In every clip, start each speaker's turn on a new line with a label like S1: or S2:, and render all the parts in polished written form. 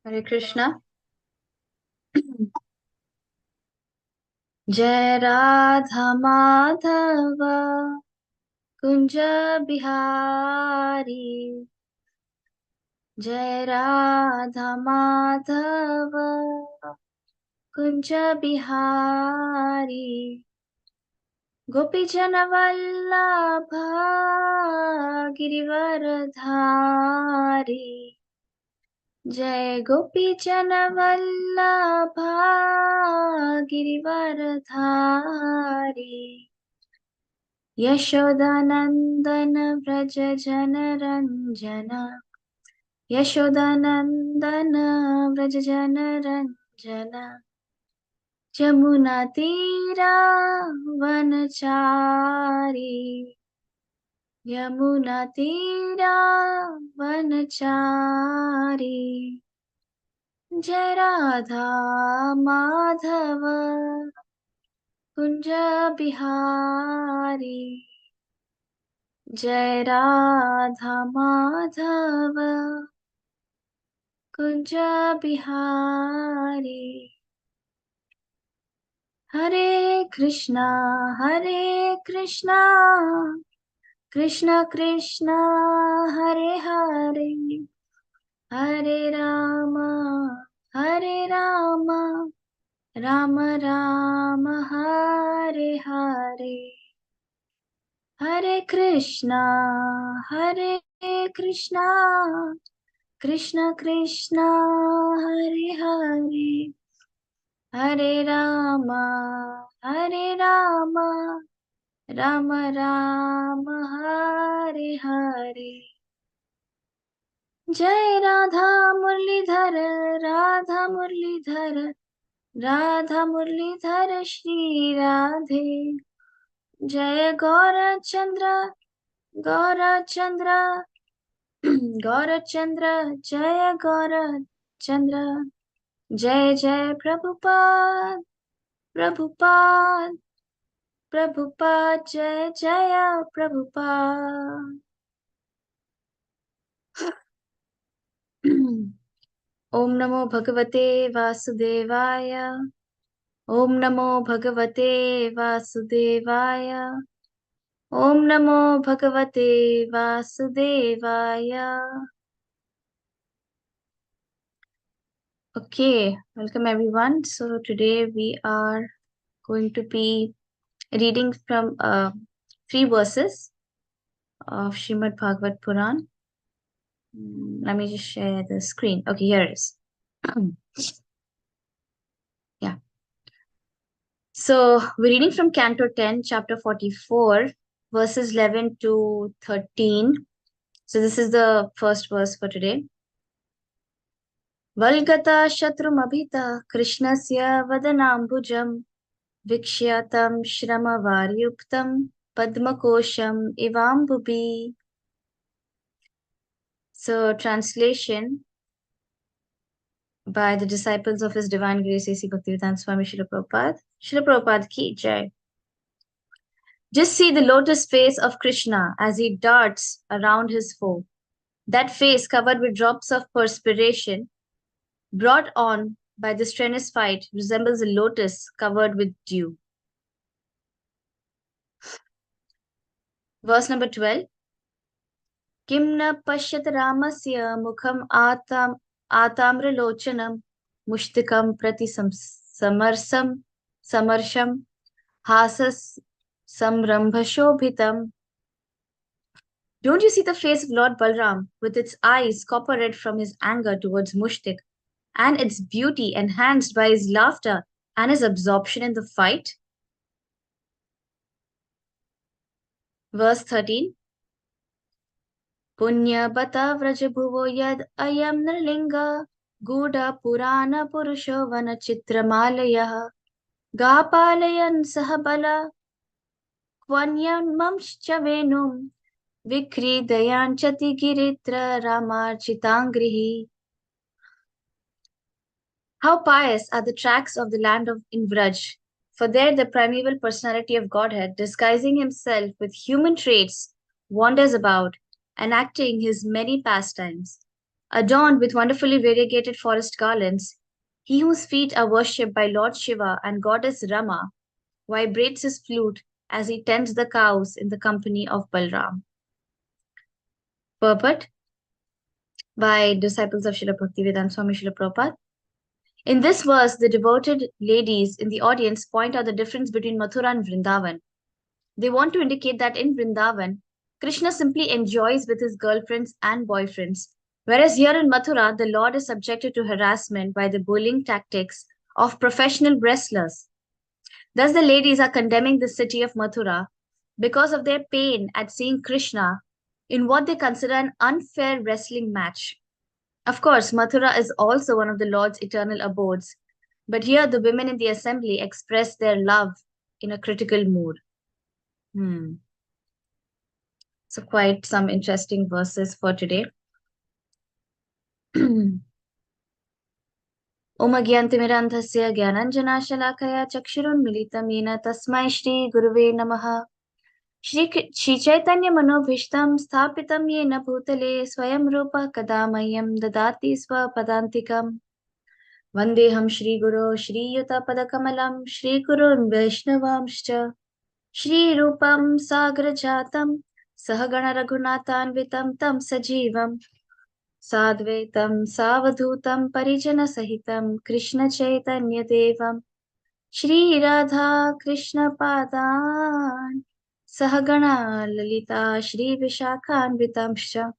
S1: Hare Krishna. Jai Radha Madhava Kunja Bihari. Jai Radha Madhava Kunja Bihari. Gopi Jana Vallabha Girivaradhari. Jai Gopi Jana Vallabha Girivaradhari. Yashodanandana Vraja Jana Ranjana. Yashodanandana Vraja Jana Ranjana. Jamuna Tira Vanachari. Yamuna Tira Vanachari. Jai Radha Madhava Kunja Bihari. Jai Radha Madhava Kunja Bihari. Hare Krishna, Krishna Krishna, Hare Hare, Hare Rama, Rama Rama, Hare Hare. Hare Krishna, Krishna Krishna, Hare Hare, Hare Rama, Rama Rama, Hare Hare. Jai Radha Murlidhar, Radha Murlidhar, Radha Murlidhar Shri Radhe. Jai Gaurachandra, Gaurachandra, Gaurachandra, Jaya Gaurachandra. Jai Jai Prabhupada, Prabhupada, Prabhupada, Jai Jaya Prabhupada. Om Namo Bhagavate Vasudevaya. Om Namo Bhagavate Vasudevaya. Om Namo Bhagavate Vasudevaya. Okay, welcome everyone. So today we are going to be reading from 3 verses of Srimad Bhagavat Puran. Let me just share the screen. Okay, here it is. Yeah. So we're reading from Canto 10, chapter 44, verses 11 to 13. So this is the first verse for today. Valgata shatrumabhita krishnasya vadanambujam viksyatam shramavaryuktam padmakosham ivambubi. So translation by the disciples of His Divine Grace A.C. Bhaktivedanta Swami Srila Prabhupada. Srila Prabhupada ki jai. Just see the lotus face of Krishna as he darts around his foe. That face covered with drops of perspiration brought on by the strenuous fight resembles a lotus covered with dew. Verse number 12. Kim na pashyat ramasya mukham atamralochanam mushtikam prati samarsham hasas samrambhashobhitam. Don't you see the face of Lord Balram with its eyes copper red from his anger towards Mushtik, and its beauty enhanced by his laughter and his absorption in the fight? Verse 13. Punya bata vrajabhuvo yad ayam nirlinga guda purana purusho vana chitramalaya gapalayan sahabala kvanyan mamscha venum vikridayanchati giritra ramarchitangrihi. How pious are the tracks of the land of Invraj, for there the primeval personality of Godhead, disguising himself with human traits, wanders about, enacting his many pastimes. Adorned with wonderfully variegated forest garlands, he whose feet are worshipped by Lord Shiva and goddess Rama vibrates his flute as he tends the cows in the company of Balram. Purport by disciples of Srila Bhaktivedanta Swami Srila Prabhupada. In this verse, the devoted ladies in the audience point out the difference between Mathura and Vrindavan. They want to indicate that in Vrindavan, Krishna simply enjoys with his girlfriends and boyfriends, whereas here in Mathura, the Lord is subjected to harassment by the bullying tactics of professional wrestlers. Thus, the ladies are condemning the city of Mathura because of their pain at seeing Krishna in what they consider an unfair wrestling match. Of course, Mathura is also one of the Lord's eternal abodes, but here the women in the assembly express their love in a critical mood. So, quite some interesting verses for today. Om Agyantimirandhasya Gyananjanashalakaya Chakshurunmilitam Yena Tasmai Shri Guruve Namaha. Shri Chaitanya Manobhishtam Sthapitam Yena Bhutale Swayam Rupa Kadamayam Dadati Swapadantikam. Vandeham Shri Guru Shri Yuta Padakamalam Shri Gurun Vaishnavamscha Shri Rupam Sagrajatam Sahagana Raghunathanvitam Tam Sajivam Sadvaitam Savadhutam Parijana Sahitam Krishna Chaitanya Devam Shri Radha Krishna Padan Sahagana Lalita Shri Vishakhanvitamscha.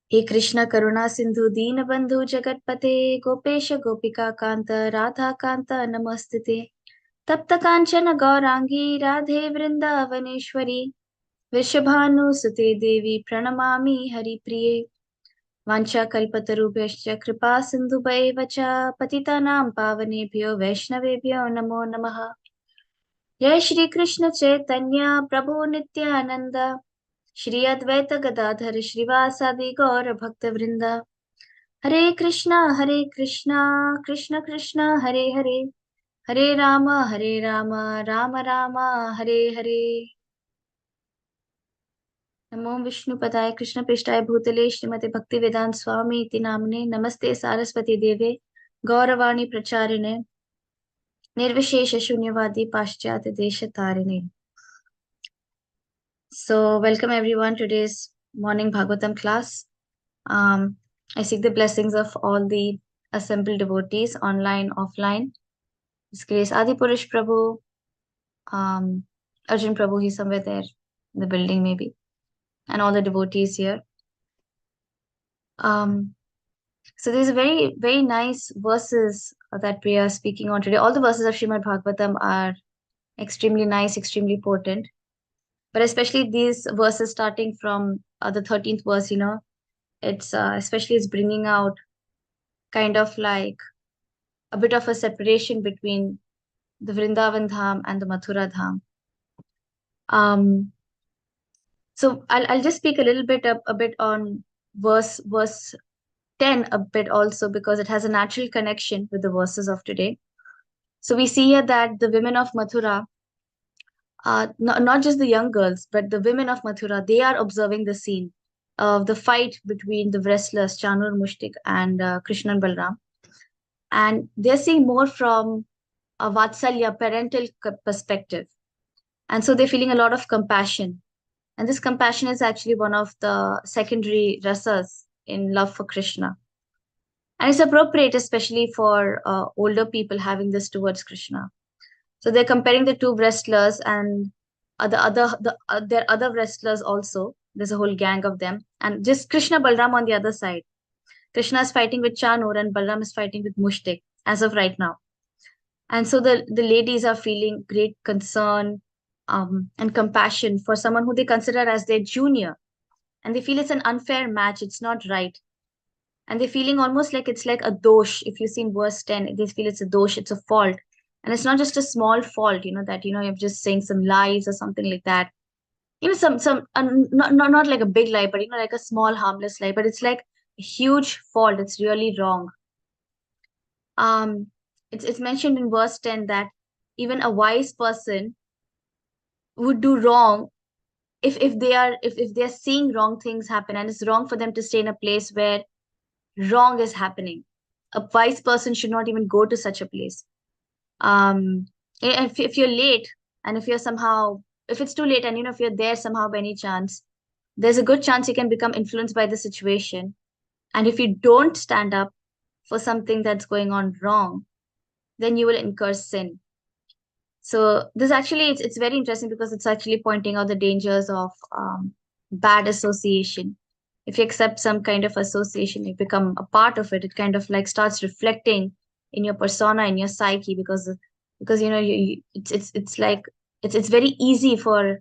S1: He Krishna Karuna Sindhu Deen Bandhu Jagatpate Gopesha Gopika Kanta Radha Kanta Namastite Tapta Kanchana Gaurangi Radhe Vrindavaneshwari Vishabhanu Sute Devi Pranamami Hari Priye Vancha Kalpatarubhyascha Kripa Sindhubhaiva cha Patitanam Pavanebhyo Vaishnavebhyo Namo Namaha. Jai Shri Krishna Chaitanya Prabhu Nityananda Shri Advaita Gadadhar Shrivasadi Gaura Bhakta Vrinda. Hare Krishna Krishna Krishna Hare Hare Hare Rama Rama Rama Hare Hare. नमो विष्णुपदाय कृष्णपृष्ठाय भूतले श्रीमते भक्तिवेदांत स्वामी इति नाम्ने नमस्ते सारस्वती देवे गौरवाणी प्रचारिणे निर्विशेष शून्यवादी पाश्चात्य देशतारिणे. So welcome everyone to today's morning Bhagavatam class. I seek the blessings of all the assembled devotees online, offline. His Grace Adi Purush Prabhu, Arjun Prabhu, he's somewhere there in the building maybe, and all the devotees here. So there's a very, very nice verses that we are speaking on today. All the verses of Srimad Bhagavatam are extremely nice, extremely potent. But especially these verses starting from the 13th verse, it's especially it's bringing out kind of like a bit of a separation between the Vrindavan Dham and the Mathura Dham. So I'll just speak a little bit a bit on verse 10 a bit also because it has a natural connection with the verses of today. So we see here that the women of Mathura, not just the young girls, but the women of Mathura, they are observing the scene of the fight between the wrestlers Chanur Mushtik and Krishna and Balram. And they're seeing more from a Vatsalya parental perspective. And so they're feeling a lot of compassion. And this compassion is actually one of the secondary rasas in love for Krishna. And it's appropriate, especially for older people having this towards Krishna. So they're comparing the two wrestlers and there are other wrestlers also. There's a whole gang of them. And just Krishna Balram on the other side. Krishna is fighting with Chanur and Balram is fighting with Mushtik as of right now. And so the ladies are feeling great concern and compassion for someone who they consider as their junior. And they feel it's an unfair match. It's not right. And they're feeling almost like it's like a dosh. If you see in verse 10, they feel it's a dosh, it's a fault. And it's not just a small fault, that, you're just saying some lies or something like that. Not like a big lie, but, like a small harmless lie, but it's like a huge fault. It's really wrong. It's mentioned in verse 10 that even a wise person would do wrong if they're seeing wrong things happen, and it's wrong for them to stay in a place where wrong is happening. A wise person should not even go to such a place. Um, if you're late, and if you're somehow, if it's too late, and if you're there somehow by any chance, there's a good chance you can become influenced by the situation. And if you don't stand up for something that's going on wrong, then you will incur sin. So this actually, it's very interesting because it's actually pointing out the dangers of bad association. If you accept some kind of association, you become a part of it. It kind of like starts reflecting in your persona, in your psyche, because it's like it's very easy for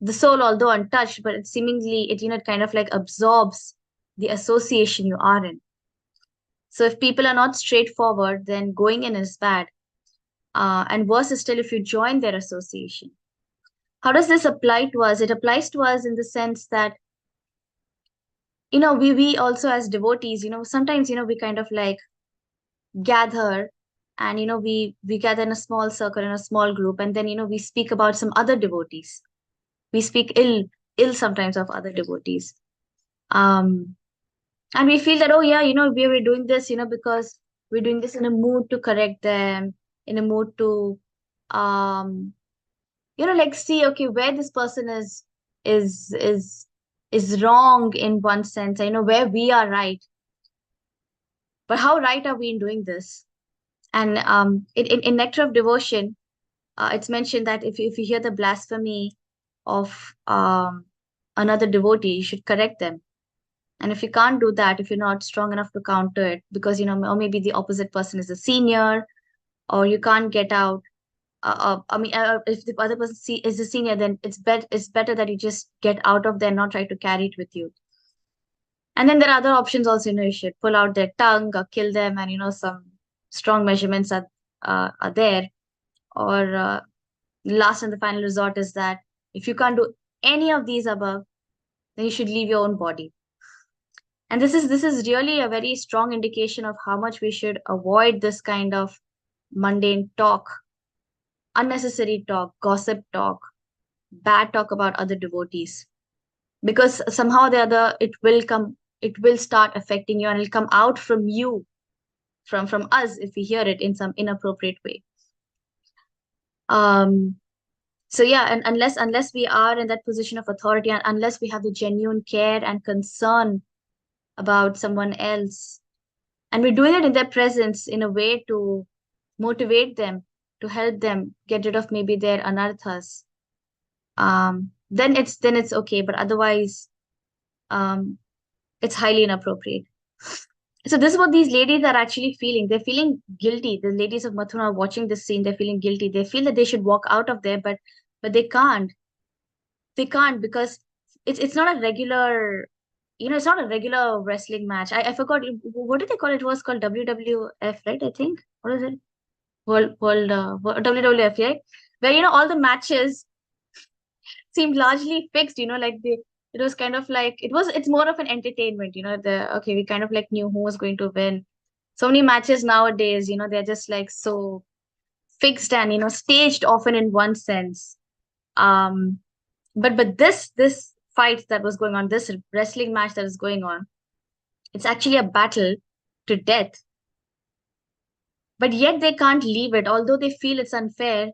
S1: the soul, although untouched, but it seemingly it kind of like absorbs the association you are in. So if people are not straightforward, then going in is bad. And worse is still if you join their association. How does this apply to us? It applies to us in the sense that, we also as devotees, sometimes, we kind of like gather, and, we gather in a small circle, in a small group, and then, we speak about some other devotees. We speak ill sometimes of other devotees. Um, and we feel that, oh yeah, we're doing this, because we're doing this in a mood to correct them, in a mood to, um, like see, okay, where this person is is is wrong in one sense. I know where we are right, but how right are we in doing this? And in Nectar of Devotion, it's mentioned that if you hear the blasphemy of another devotee, you should correct them. And if you can't do that, if you're not strong enough to counter it, because or maybe the opposite person is a senior, or you can't get out. If the other person is a senior, then it's better that you just get out of there, not try to carry it with you. And then there are other options also. You should pull out their tongue or kill them, and some strong measurements are there. Or last and the final resort is that if you can't do any of these above, then you should leave your own body. And this is really a very strong indication of how much we should avoid this kind of mundane talk, unnecessary talk, gossip talk, bad talk about other devotees, because somehow or the other it will start affecting you, and it'll come out from you, from us, if we hear it in some inappropriate way. So yeah, and unless we are in that position of authority, and unless we have the genuine care and concern about someone else, and we're doing it in their presence in a way to motivate them, to help them get rid of maybe their anarthas, then it's okay. But otherwise, um, it's highly inappropriate. So this is what these ladies are actually feeling. They're feeling guilty. The ladies of Mathura are watching this scene. They're feeling guilty. They feel that they should walk out of there, but they can't. They can't because it's not a regular, it's not a regular wrestling match. I forgot what did they call it? It was called WWF, right? I think. What is it? WWF, right? Where all the matches seemed largely fixed. Like it was kind of like it's more of an entertainment. We kind of like knew who was going to win. So many matches nowadays, they're just like so fixed and staged often in one sense. Um, but this fight that was going on, this wrestling match that is going on, it's actually a battle to death. But yet they can't leave it, although they feel it's unfair,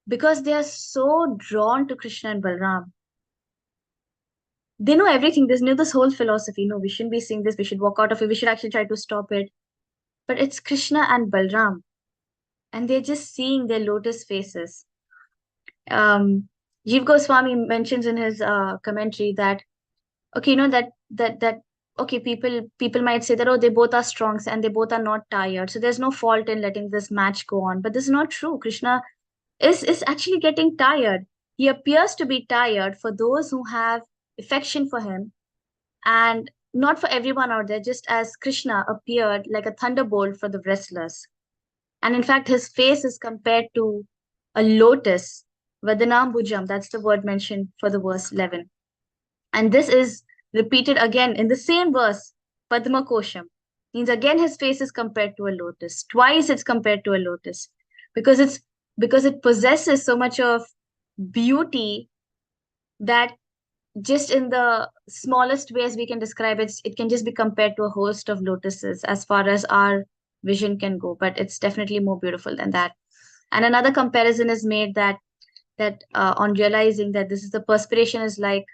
S1: because they are so drawn to Krishna and Balram. They know everything. They know this whole philosophy. No, we shouldn't be seeing this. We should walk out of it. We should actually try to stop it. But it's Krishna and Balram, and they're just seeing their lotus faces. Jiv Goswami mentions in his commentary that okay, that okay, people might say that, oh, they both are strong and they both are not tired, so there's no fault in letting this match go on. But this is not true. Krishna is actually getting tired. He appears to be tired for those who have affection for him, and not for everyone out there, just as Krishna appeared like a thunderbolt for the wrestlers. And in fact, his face is compared to a lotus, Vadanambujam, that's the word mentioned for the verse 11. And this is repeated again in the same verse, Padma Kosham. Means again his face is compared to a lotus. Twice it's compared to a lotus. Because it possesses so much of beauty that just in the smallest ways we can describe it, it can just be compared to a host of lotuses as far as our vision can go, but it's definitely more beautiful than that. And another comparison is made that on realizing that this is the perspiration is like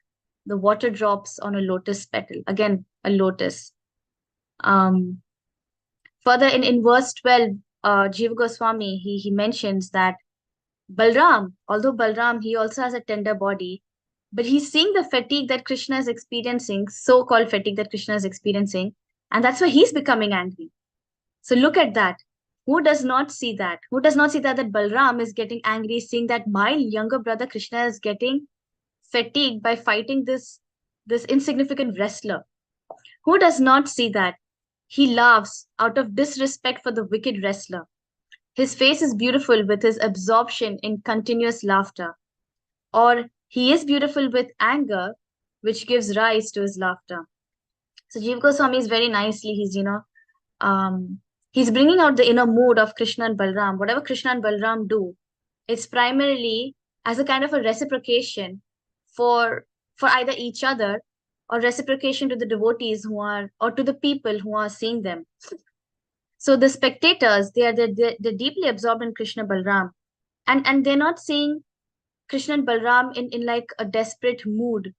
S1: the water drops on a lotus petal, again a lotus. um Further in verse 12, Jiva Goswami, he mentions that Balram, although Balram, he also has a tender body, but he's seeing the fatigue that Krishna is experiencing, so-called fatigue that Krishna is experiencing, and that's why he's becoming angry. So look at that. Who does not see that? Who does not see that Balram is getting angry, seeing that my younger brother Krishna is getting fatigued by fighting this insignificant wrestler? Who does not see that? He laughs out of disrespect for the wicked wrestler. His face is beautiful with his absorption in continuous laughter, or he is beautiful with anger, which gives rise to his laughter. So Jiva Goswami is very nicely, um, he's bringing out the inner mood of Krishna and Balram. Whatever Krishna and Balram do, it's primarily as a kind of a reciprocation for for either each other or reciprocation to the devotees who are or to the people who are seeing them. So the spectators, they're deeply absorbed in Krishna Balram, and they're not seeing Krishna and Balram in like a desperate mood,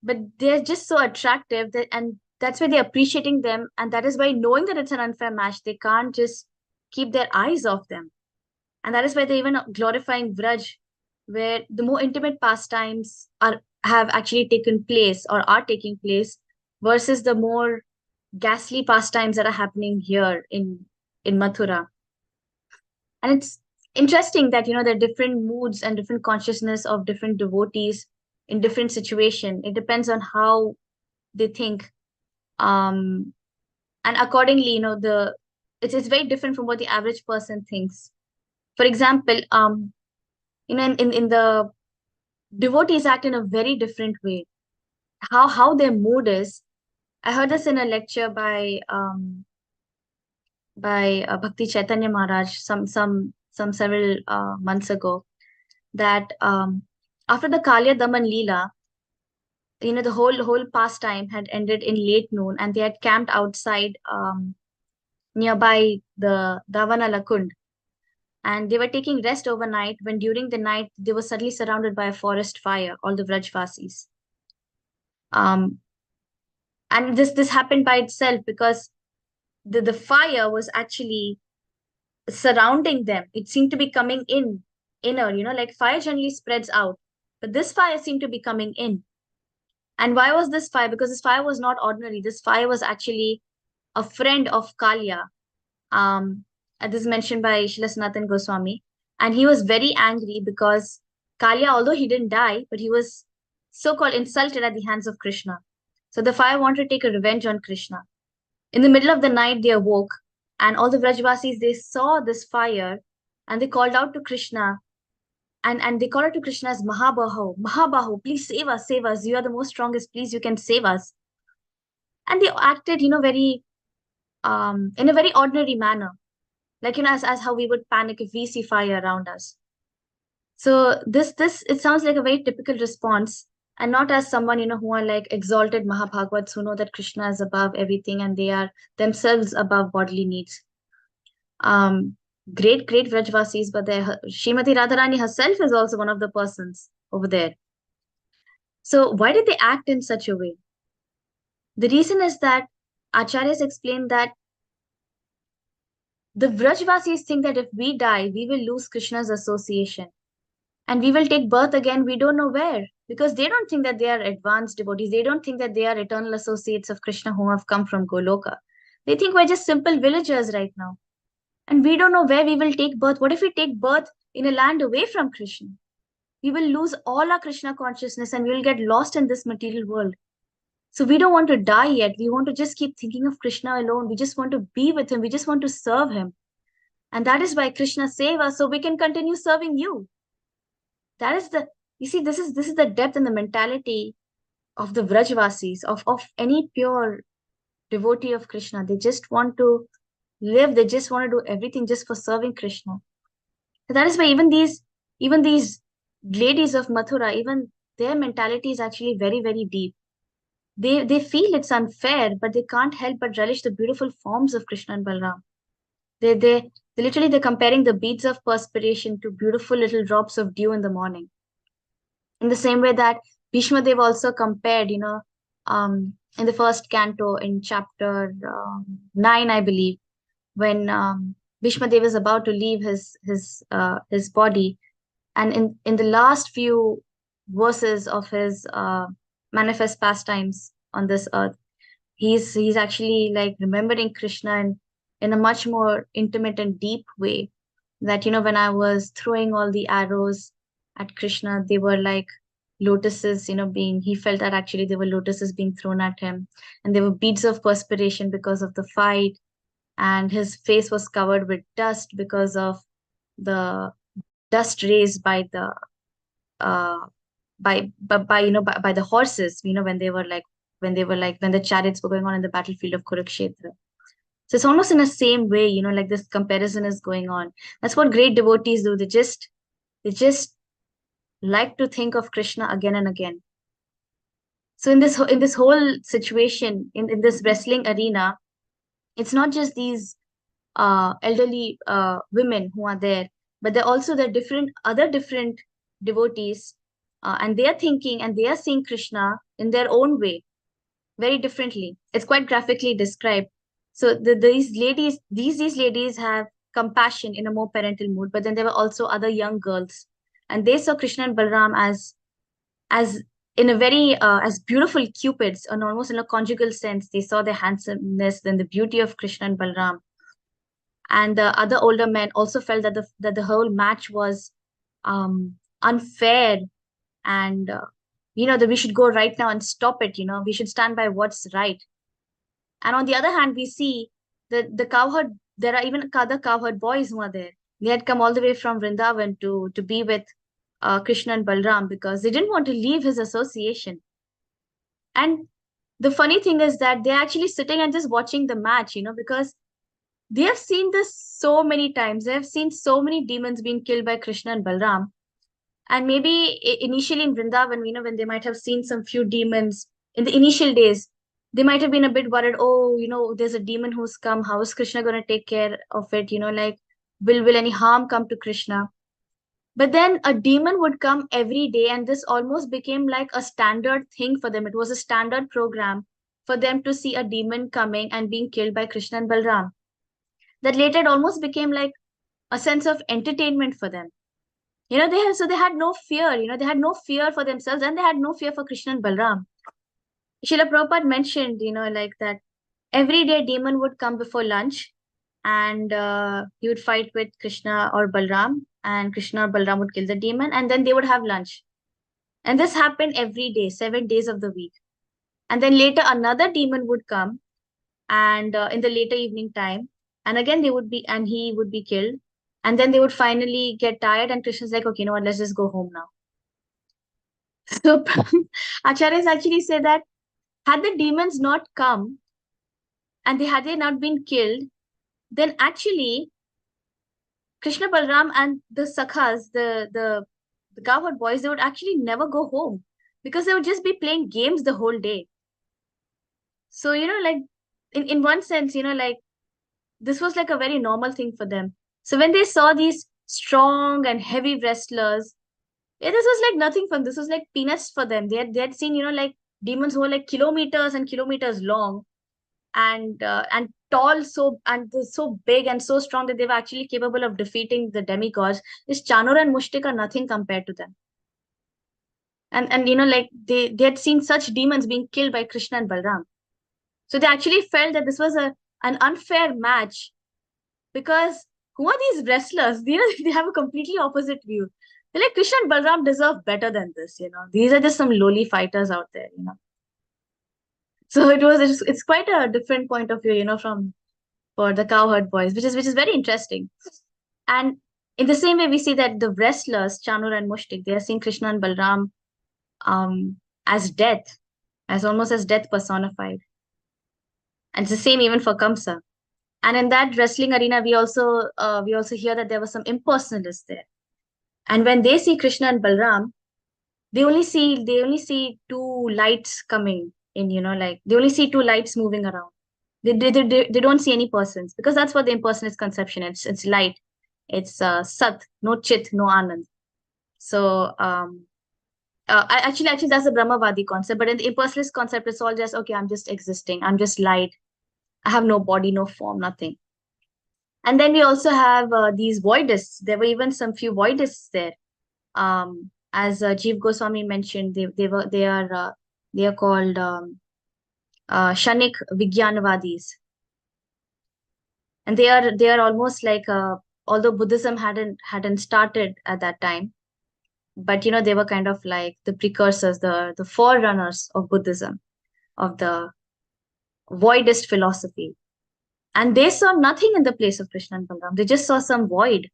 S1: but they're just so attractive that, and that's why they're appreciating them, and that is why, knowing that it's an unfair match, they can't just keep their eyes off them. And that is why they're even glorifying Vraj, where the more intimate pastimes are have actually taken place or are taking place, versus the more ghastly pastimes that are happening here in Mathura. And it's interesting that there are different moods and different consciousness of different devotees in different situation. It depends on how they think, um and accordingly, it's very different from what the average person thinks. For example, in the devotees act in a very different way. How their mood is, I heard this in a lecture by Bhakti Chaitanya Maharaj some several months ago, that after the Kalya Daman Leela, the whole pastime had ended in late noon, and they had camped outside nearby the Davanala Kund, and they were taking rest overnight, when during the night they were suddenly surrounded by a forest fire, all the Vrajvasis. Um, and this happened by itself because the fire was actually surrounding them. It seemed to be coming inner, like fire generally spreads out, but this fire seemed to be coming in. And why was this fire? Because this fire was not ordinary. This fire was actually a friend of Kalya. This is mentioned by Srila Sanatana Goswami. And he was very angry because Kalya, although he didn't die, but he was so-called insulted at the hands of Krishna. So the fire wanted to take a revenge on Krishna. In the middle of the night, they awoke, and all the Vrajvasis, they saw this fire, and they called out to Krishna, and they called out to Krishna as Mahabaho, Mahabaho, please save us. You are the most strongest. Please, you can save us. And they acted, very in a very ordinary manner, like as how we would panic if we see fire around us. So this it sounds like a very typical response, and not as someone who are like exalted Mahabhagavats who know that Krishna is above everything and they are themselves above bodily needs. Great Vrajvasis, but Srimati Radharani herself is also one of the persons over there. So why did they act in such a way? The reason is that Acharyas explained that the Vrajvasis think that if we die, we will lose Krishna's association. And we will take birth again, we don't know where. Because they don't think that they are advanced devotees. They don't think that they are eternal associates of Krishna who have come from Goloka. They think we're just simple villagers right now. And we don't know where we will take birth. What if we take birth in a land away from Krishna? We will lose all our Krishna consciousness and we will get lost in this material world. So we don't want to die yet. We want to just keep thinking of Krishna alone. We just want to be with him. We just want to serve him. And that is why Krishna save us, so we can continue serving you. That is you see, this is the depth and the mentality of the Vrajvasis, of any pure devotee of Krishna. They just want to live, they just want to do everything just for serving Krishna. So that is why even these ladies of Mathura, even their mentality is actually very, very deep. They feel it's unfair, but they can't help but relish the beautiful forms of Krishna and Balram. They literally they're comparing the beads of perspiration to beautiful little drops of dew in the morning. In the same way that Bhishma Dev also compared, in the first canto in chapter 9, I believe, when Bhishma Dev is about to leave his body, and in the last few verses of his manifest pastimes on this earth, he's actually like remembering Krishna in a much more intimate and deep way. That when I was throwing all the arrows at Krishna, they were like lotuses, being he felt that actually they were lotuses being thrown at him, and there were beads of perspiration because of the fight, and his face was covered with dust because of the dust raised uh by the horses, when the chariots were going on in the battlefield of Kurukshetra. So it's almost in the same way, like this comparison is going on. That's what great devotees do. They just like to think of Krishna again and again. So in this whole situation, in this wrestling arena, it's not just these elderly women who are there, but they're also the different devotees, and they are thinking and they are seeing Krishna in their own way, very differently. It's quite graphically described. So these ladies have compassion in a more parental mood, but then there were also other young girls, and they saw Krishna and Balram as in a very as beautiful cupids, and almost in a conjugal sense. They saw the handsomeness and the beauty of Krishna and Balram, and the other older men also felt that the whole match was unfair, and that we should go right now and stop it. We should stand by what's right. And on the other hand, we see the cowherd. There are even other cowherd boys who are there. They had come all the way from Vrindavan to be with Krishna and Balram because they didn't want to leave his association. And the funny thing is that they're actually sitting and just watching the match, because they have seen this so many times. They have seen so many demons being killed by Krishna and Balram. And maybe initially in Vrindavan, when they might have seen some few demons in the initial days, they might have been a bit worried. Oh, there's a demon who's come. How is Krishna going to take care of it? Like, will any harm come to Krishna? But then a demon would come every day, and this almost became like a standard thing for them. It was a standard program for them to see a demon coming and being killed by Krishna and Balram. That later it almost became like a sense of entertainment for them. They had no fear. They had no fear for themselves, and they had no fear for Krishna and Balram. Srila Prabhupada mentioned, like that every day demon would come before lunch, and he would fight with Krishna or Balram, and Krishna or Balram would kill the demon, and then they would have lunch. And this happened every day, 7 days of the week. And then later another demon would come, and in the later evening time, and again he would be killed. And then they would finally get tired, and Krishna's like, okay, what, let's just go home now. So Acharyas actually say that had the demons not come and had they not been killed, then actually Krishna Balram and the Sakhas, the cowherd boys, they would actually never go home because they would just be playing games the whole day. So, like in one sense, like this was like a very normal thing for them. So when they saw these strong and heavy wrestlers, this was like nothing for them. This was like peanuts for them. They had seen, like demons who were like kilometers and kilometers long, and tall, so big and so strong that they were actually capable of defeating the demigods. This Chanur and Mushtik are nothing compared to them. And like they had seen such demons being killed by Krishna and Balram. So they actually felt that this was an unfair match, because who are these wrestlers? They have a completely opposite view. They're like, Krishna and Balram deserve better than this. These are just some lowly fighters out there. So it's quite a different point of view, from for the cowherd boys, which is very interesting. And in the same way, we see that the wrestlers, Chanur and Mushtik, they are seeing Krishna and Balram as death, almost as death personified. And it's the same even for Kamsa. And in that wrestling arena, we also hear that there were some impersonalists there. And when they see Krishna and Balram, they only see two lights coming in, like they only see two lights moving around. They don't see any persons, because that's what the impersonalist conception. It's light. It's Sat, no Chit, no Anand. So actually that's the Brahmavadi concept, but in the impersonalist concept, it's all just, okay, I'm just existing. I'm just light. I have no body, no form, nothing. And then we also have these voidists. There were even some few voidists there. As Jeev Goswami mentioned, they are called Shanik Vigyanavadis, and they are almost like, although Buddhism hadn't started at that time, but they were kind of like the precursors, the forerunners of Buddhism, of the voidist philosophy. And they saw nothing in the place of Krishna and Balaram. They just saw some void.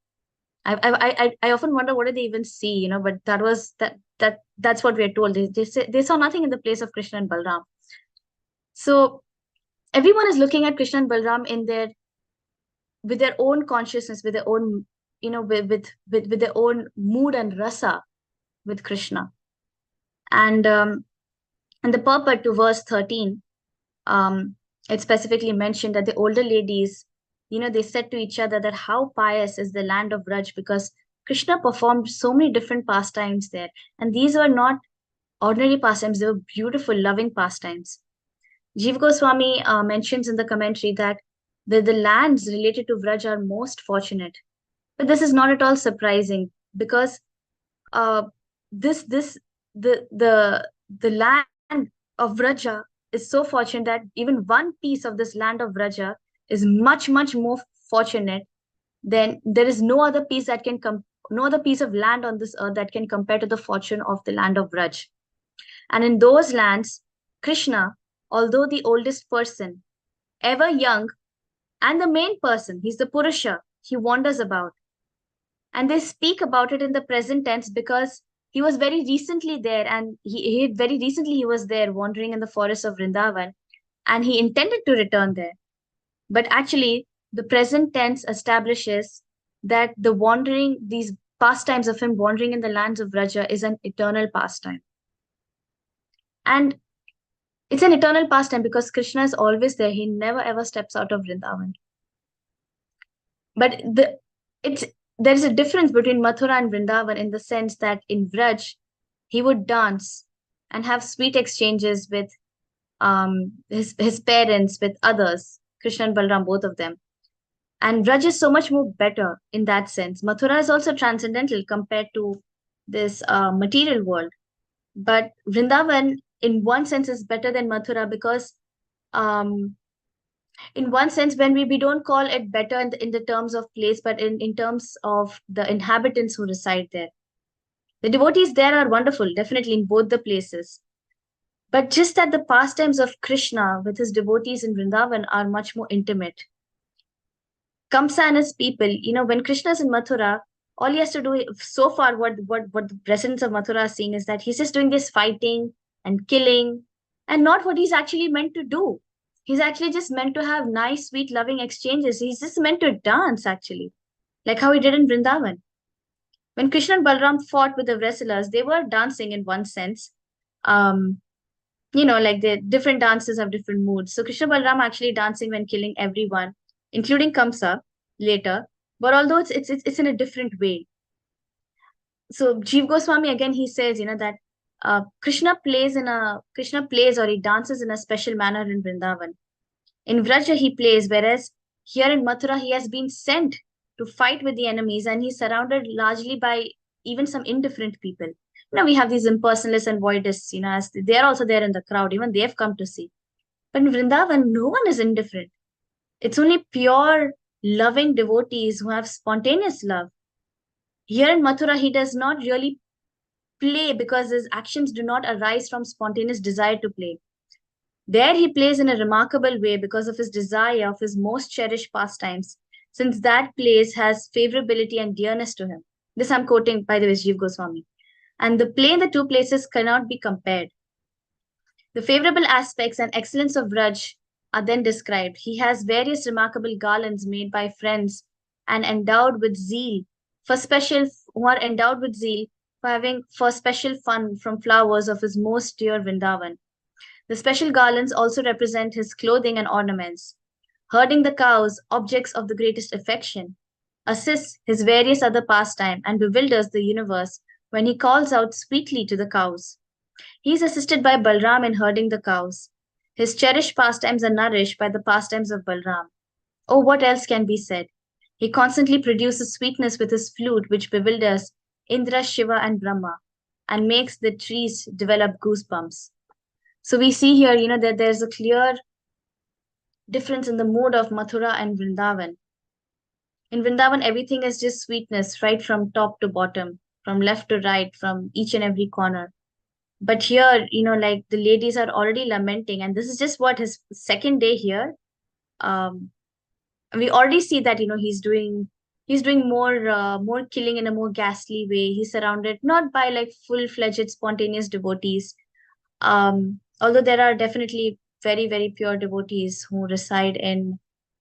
S1: I often wonder, what did they even see, but that's what we are told. They saw nothing in the place of Krishna and Balaram. So everyone is looking at Krishna and Balaram with their own consciousness, with their own, with their own mood and rasa with Krishna. And the purport to verse 13, it specifically mentioned that the older ladies, they said to each other that how pious is the land of Braj, because Krishna performed so many different pastimes there. And these were not ordinary pastimes, they were beautiful, loving pastimes. Jeev Goswami mentions in the commentary that the lands related to Vraj are most fortunate. But this is not at all surprising, because uh, this the land of Vraja is so fortunate that even one piece of this land of Vraja is much, much more fortunate than there is no other piece that can no other piece of land on this earth that can compare to the fortune of the land of Vraj. And in those lands, Krishna, although the oldest person, ever young, and the main person, he's the Purusha, he wanders about. And they speak about it in the present tense because he was very recently there, and he very recently he was there wandering in the forest of Vrindavan, and he intended to return there. But actually, the present tense establishes that these pastimes of him wandering in the lands of Vraja is an eternal pastime. And it's an eternal pastime because Krishna is always there. He never ever steps out of Vrindavan. But there is a difference between Mathura and Vrindavan in the sense that in Vraj, he would dance and have sweet exchanges with his parents, with others, Krishna and Balram, both of them. And Vraj is so much more better in that sense. Mathura is also transcendental compared to this material world. But Vrindavan, in one sense, is better than Mathura because, in one sense, when we don't call it better in the terms of place, but in terms of the inhabitants who reside there. The devotees there are wonderful, definitely in both the places. But just that the pastimes of Krishna with his devotees in Vrindavan are much more intimate. Kamsa and his people, when Krishna is in Mathura, all he has to do so far, what the residents of Mathura are seeing is that he's just doing this fighting and killing, and not what he's actually meant to do. He's actually just meant to have nice, sweet, loving exchanges. He's just meant to dance, actually, like how he did in Vrindavan. When Krishna and Balram fought with the wrestlers, they were dancing in one sense. Like the different dances have different moods. So Krishna Balram actually dancing when killing everyone, including Kamsa later. But although it's in a different way. So Jeev Goswami again, he says, that Krishna plays or he dances in a special manner in Vrindavan. In Vraja he plays, whereas here in Mathura he has been sent to fight with the enemies, and he's surrounded largely by even some indifferent people. We have these impersonalists and voidists, as they're also there in the crowd, even they've come to see. But in Vrindavan, no one is indifferent. It's only pure, loving devotees who have spontaneous love. Here in Mathura, he does not really play because his actions do not arise from spontaneous desire to play. There he plays in a remarkable way because of his desire of his most cherished pastimes, since that place has favorability and dearness to him. This I'm quoting, by the way, Jeev Goswami. And the play in the two places cannot be compared. The favorable aspects and excellence of Vraj are then described. He has various remarkable garlands made by friends and endowed with zeal who are endowed with zeal for special fun from flowers of his most dear Vrindavan. The special garlands also represent his clothing and ornaments. Herding the cows, objects of the greatest affection, assists his various other pastime and bewilders the universe when he calls out sweetly to the cows. He is assisted by Balram in herding the cows. His cherished pastimes are nourished by the pastimes of Balram. Oh, what else can be said? He constantly produces sweetness with his flute, which bewilders Indra, Shiva, and Brahma, and makes the trees develop goosebumps. So we see here, that there's a clear difference in the mood of Mathura and Vrindavan. In Vrindavan, everything is just sweetness, right from top to bottom, from left to right, from each and every corner. But here, like the ladies are already lamenting, and this is just what his second day here. Um, and we already see that he's doing more killing in a more ghastly way. He's surrounded not by like full-fledged spontaneous devotees. Although there are definitely very, very pure devotees who reside in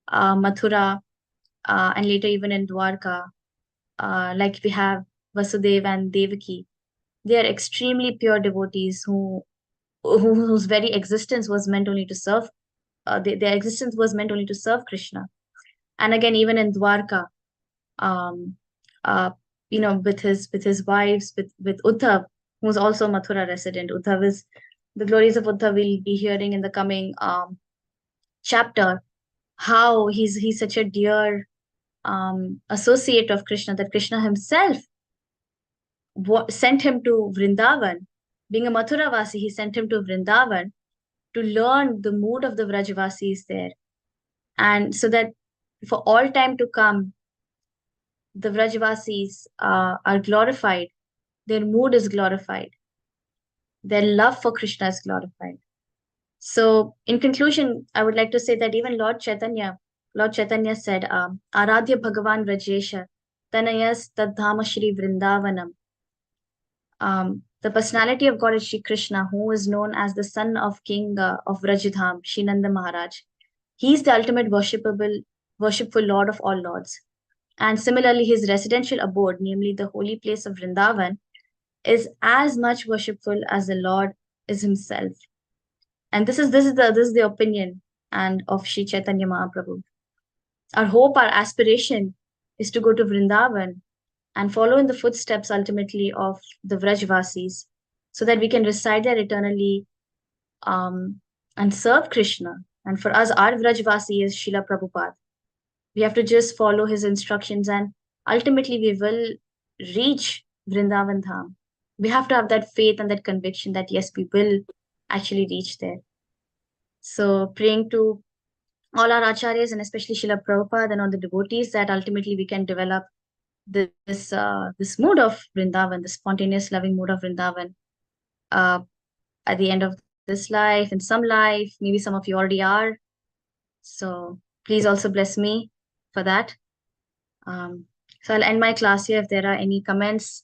S1: Mathura and later even in Dwarka, like we have Vasudeva and Devaki. They are extremely pure devotees whose very existence was meant only to serve. Their existence was meant only to serve Krishna. And again, even in Dwarka, um, uh, with his wives, with Uddhav, who's also a Mathura resident. Uddhav is the glories of Uddhav we'll be hearing in the coming chapter. How he's such a dear associate of Krishna that Krishna himself sent him to Vrindavan. Being a Mathuravasi, he sent him to Vrindavan to learn the mood of the Vrajavasis there. And so that for all time to come, the Vrajavasis are glorified, their mood is glorified, their love for Krishna is glorified. So, in conclusion, I would like to say that even Lord Chaitanya said, Aradhya Bhagavan Vrajesha, Tanayas Tadhama Shri Vrindavanam. The personality of God is Shri Krishna, who is known as the son of King of Vrajadham, Shri Nanda Maharaj. He is the ultimate worshipful Lord of all lords. And similarly, his residential abode, namely the holy place of Vrindavan, is as much worshipful as the Lord is himself. And this is the opinion and of Sri Chaitanya Mahaprabhu. Our hope, our aspiration is to go to Vrindavan and follow in the footsteps ultimately of the Vrajvasis, so that we can reside there eternally and serve Krishna. And for us, our Vrajvasi is Srila Prabhupada. We have to just follow his instructions, and ultimately we will reach Vrindavan Dham. We have to have that faith and that conviction that yes, we will actually reach there. So praying to all our acharyas and especially Srila Prabhupada and all the devotees that ultimately we can develop this mood of Vrindavan, the spontaneous loving mood of Vrindavan at the end of this life, in some life, maybe some of you already are. So please also bless me for that. So I'll end my class here. If there are any comments,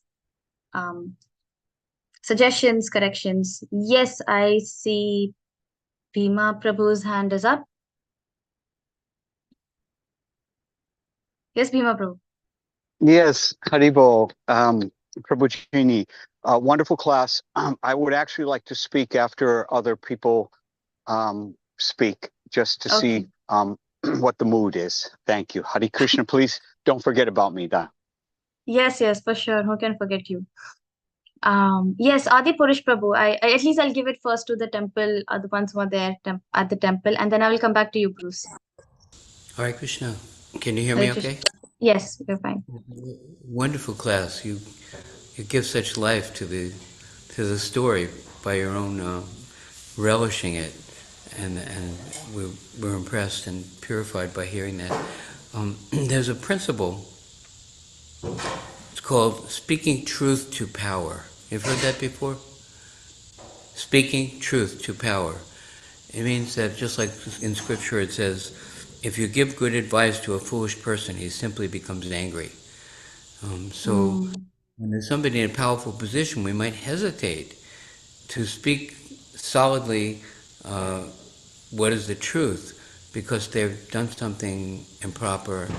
S1: suggestions, corrections. Yes, I see Bhima Prabhu's hand is up. Yes, Bhima Prabhu.
S2: Yes, Haribol, Prabhuchini, wonderful class. I would actually like to speak after other people speak, just to see what the mood is. Thank you. Hare Krishna, please don't forget about me, Da.
S1: Yes, for sure. Who can forget you? Yes, Adi Purush Prabhu. At least I'll give it first to the temple, the ones who are there at the temple, and then I will come back to you, Bruce.
S3: Hare Krishna. Can you hear me okay?
S1: Yes, you're fine.
S3: Wonderful class. You give such life to the story by your own relishing it, and we're impressed and purified by hearing that. There's a principle. It's called speaking truth to power. You've heard that before? Speaking truth to power. It means that just like in Scripture it says, if you give good advice to a foolish person, he simply becomes angry. So when there's somebody in a powerful position, we might hesitate to speak solidly what is the truth, because they've done something improper,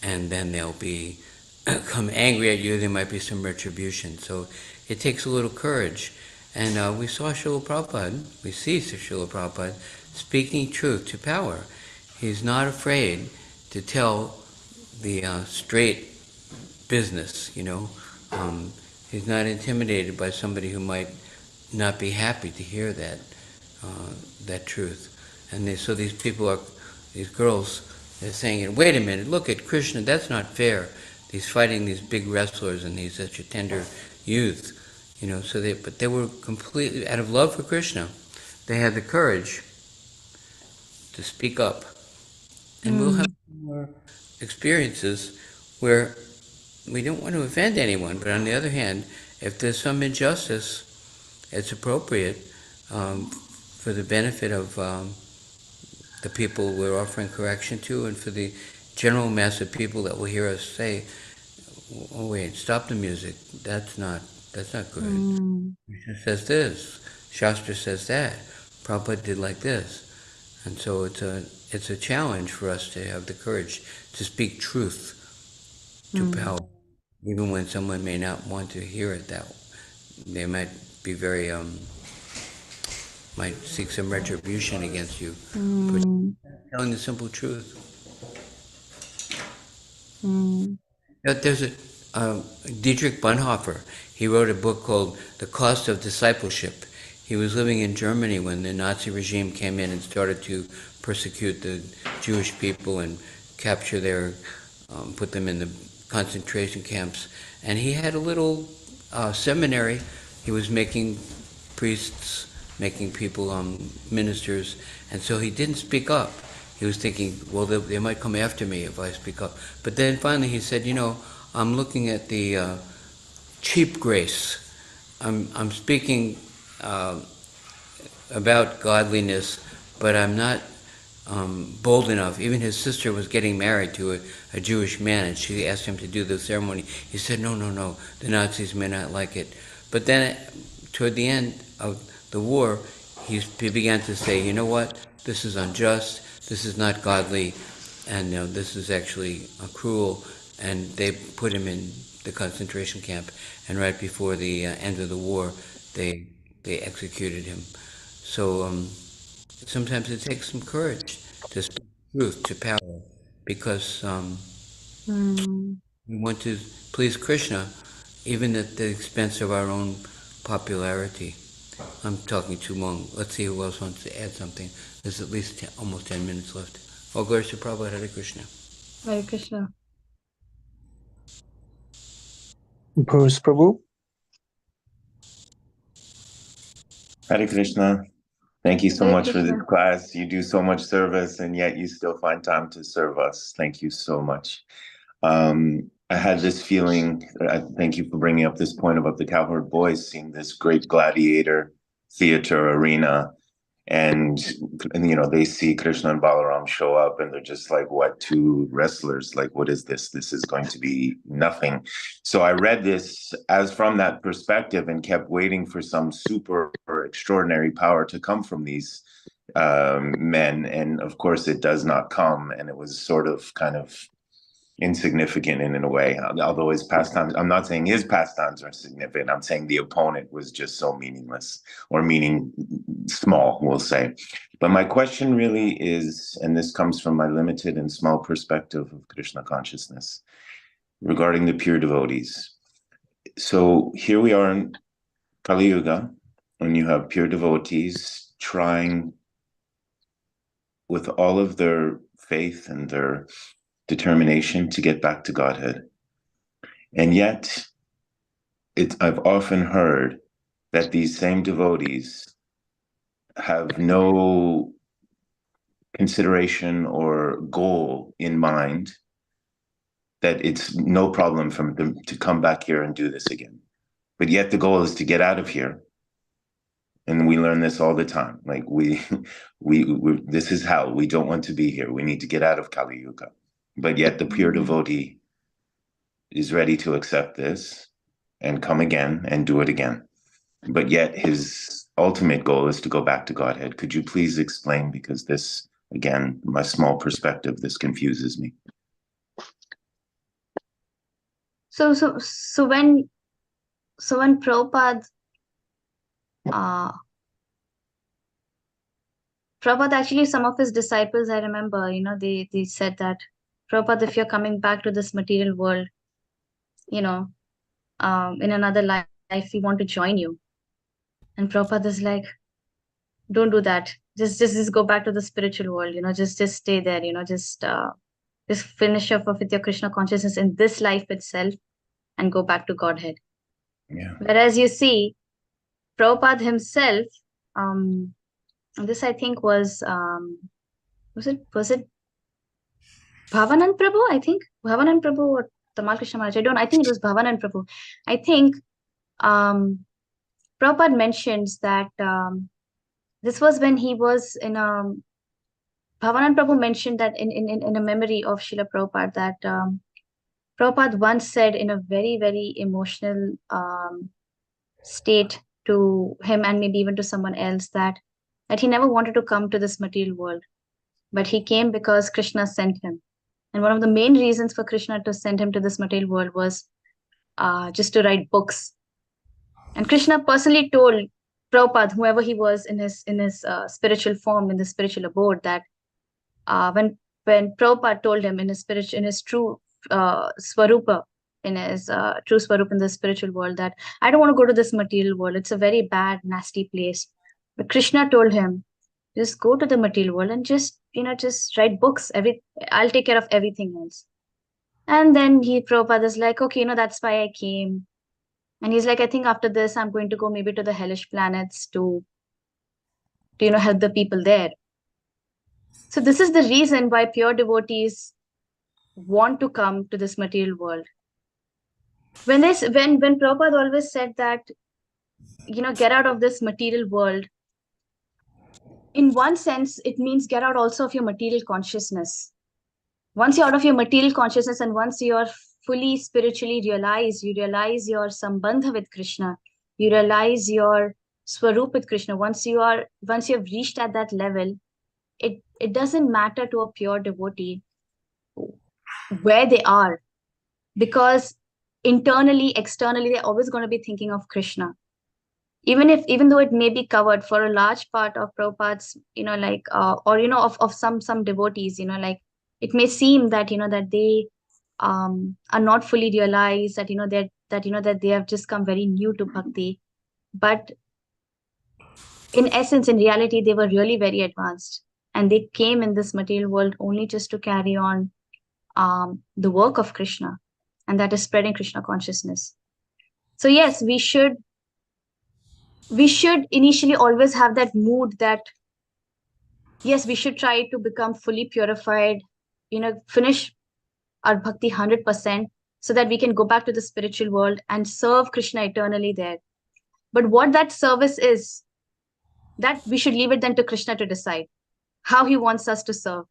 S3: and then they'll be come angry at you, there might be some retribution. So it takes a little courage. And we saw Srila Prabhupada, we see Srila Prabhupada speaking truth to power. He's not afraid to tell the straight business, you know. He's not intimidated by somebody who might not be happy to hear that truth. And so these people are, these girls, they're saying, wait a minute, look at Krishna, that's not fair. He's fighting these big wrestlers and he's such a tender youth, you know. But they were completely, out of love for Krishna, they had the courage to speak up. And we'll have more experiences where we don't want to offend anyone, but on the other hand, if there's some injustice, it's appropriate for the benefit of the people we're offering correction to, and for the general mass of people that will hear us say, "Oh wait, stop the music. That's not good. Krishna says this. Shastra says that. Prabhupada did like this." And so it's a challenge for us to have the courage to speak truth to power, even when someone may not want to hear it. That they might be very might seek some retribution against you for telling the simple truth. There's a Dietrich Bonhoeffer. He wrote a book called The Cost of Discipleship. He was living in Germany when the Nazi regime came in and started to persecute the Jewish people and capture their, put them in the concentration camps. And he had a little seminary. He was making priests, making people ministers, and so he didn't speak up. He was thinking, well, they might come after me if I speak up. But then finally he said, you know, I'm looking at the cheap grace. I'm speaking about godliness, but I'm not bold enough. Even his sister was getting married to a Jewish man, and she asked him to do the ceremony. He said, no, no, no, the Nazis may not like it. But then, toward the end of the war, he began to say, you know what, this is unjust, this is not godly, and this is actually cruel. And they put him in the concentration camp, and right before the end of the war, they executed him. So sometimes it takes some courage to speak truth to power, because we want to please Krishna, even at the expense of our own popularity. I'm talking too long. Let's see who else wants to add something. There's at least almost 10 minutes left. Oh, glory to Prabhupada, Hare Krishna.
S1: Hare Krishna.
S4: Bruce Prabhu.
S5: Hare Krishna. Thank you so
S1: Hare
S5: much for this
S1: Krishna.
S5: class. You do so much service, and yet you still find time to serve us. Thank you so much. I had this feeling, thank you for bringing up this point about the Cowherd Boys seeing this great gladiator theater arena, and you know, they see Krishna and Balaram show up, and they're just like, what, two wrestlers? Like, what is this? This is going to be nothing. So I read this as from that perspective and kept waiting for some super extraordinary power to come from these men. And of course, it does not come. And it was sort of kind of insignificant in a way, although his pastimes, I'm not saying his pastimes are significant, I'm saying the opponent was just so meaningless, or meaning small, we'll say. But my question really is, and this comes from my limited and small perspective of Krishna consciousness, regarding the pure devotees. So here we are in Kali Yuga, and you have pure devotees trying with all of their faith and their determination to get back to Godhead. And yet, I've often heard that these same devotees have no consideration or goal in mind, that it's no problem for them to come back here and do this again. But yet the goal is to get out of here. And we learn this all the time. Like we this is hell. We don't want to be here. We need to get out of Kali Yuga. But yet the pure devotee is ready to accept this and come again and do it again. But yet his ultimate goal is to go back to Godhead. Could you please explain? Because this, again, my small perspective, this confuses me.
S1: So when Prabhupada actually, some of his disciples, I remember, they said that, Prabhupada, if you're coming back to this material world, you know, in another life, we want to join you. And Prabhupada is like, don't do that. Just go back to the spiritual world, just stay there, just finish off with your Krishna consciousness in this life itself and go back to Godhead.
S5: Yeah.
S1: Whereas you see, Prabhupada himself, this I think was it Bhavanand Prabhu? I think Bhavanand Prabhu or Tamal Krishna Maharaj. I think it was Bhavanand Prabhu. I think Prabhupada mentions that this was when he was in a Bhavanand Prabhu mentioned that in a memory of Srila Prabhupada that Prabhupada once said in a very, very emotional state to him and maybe even to someone else that he never wanted to come to this material world, but he came because Krishna sent him. And one of the main reasons for Krishna to send him to this material world was just to write books. And Krishna personally told Prabhupada, whoever he was in his spiritual form, in the spiritual abode, that when Prabhupada told him in his true swarupa, in his true swarup in the spiritual world, that I don't want to go to this material world. It's a very bad, nasty place. But Krishna told him, just go to the material world and just write books. I'll take care of everything else. And then Prabhupada is like, okay, that's why I came. And he's like, I think after this, I'm going to go maybe to the hellish planets to help the people there. So this is the reason why pure devotees want to come to this material world. When Prabhupada always said that, get out of this material world, in one sense, it means get out also of your material consciousness. Once you're out of your material consciousness and once you're fully spiritually realized, you realize your sambandha with Krishna, you realize your swarup with Krishna. Once you've reached at that level, it doesn't matter to a pure devotee where they are, because internally, externally, they're always going to be thinking of Krishna. Even though it may be covered for a large part of Prabhupada's, of some devotees, it may seem that that they are not fully realized, that they have just come very new to bhakti, but in essence, in reality, they were really very advanced, and they came in this material world only just to carry on the work of Krishna, and that is spreading Krishna consciousness. So yes, we should initially always have that mood that yes, we should try to become fully purified, finish our bhakti 100%, so that we can go back to the spiritual world and serve Krishna eternally there. But what that service is, that we should leave it then to Krishna to decide how he wants us to serve.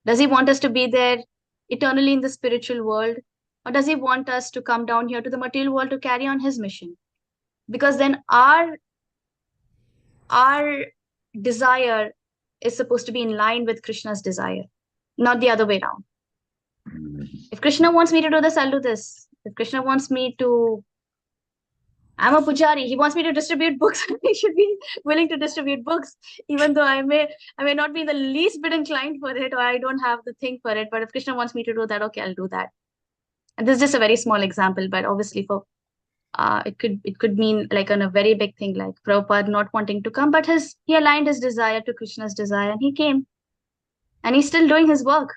S1: Does he want us to be there eternally in the spiritual world, or does he want us to come down here to the material world to carry on his mission? Because then our desire is supposed to be in line with Krishna's desire, not the other way around. If Krishna wants me to do this, I'll do this. If Krishna wants me to, I'm a pujari, he wants me to distribute books, I should be willing to distribute books, even though I may not be the least bit inclined for it, or I don't have the thing for it. But if Krishna wants me to do that, okay, I'll do that. And this is just a very small example, but obviously for it could mean like on a very big thing, like Prabhupada not wanting to come, but he aligned his desire to Krishna's desire, and he came, and he's still doing his work.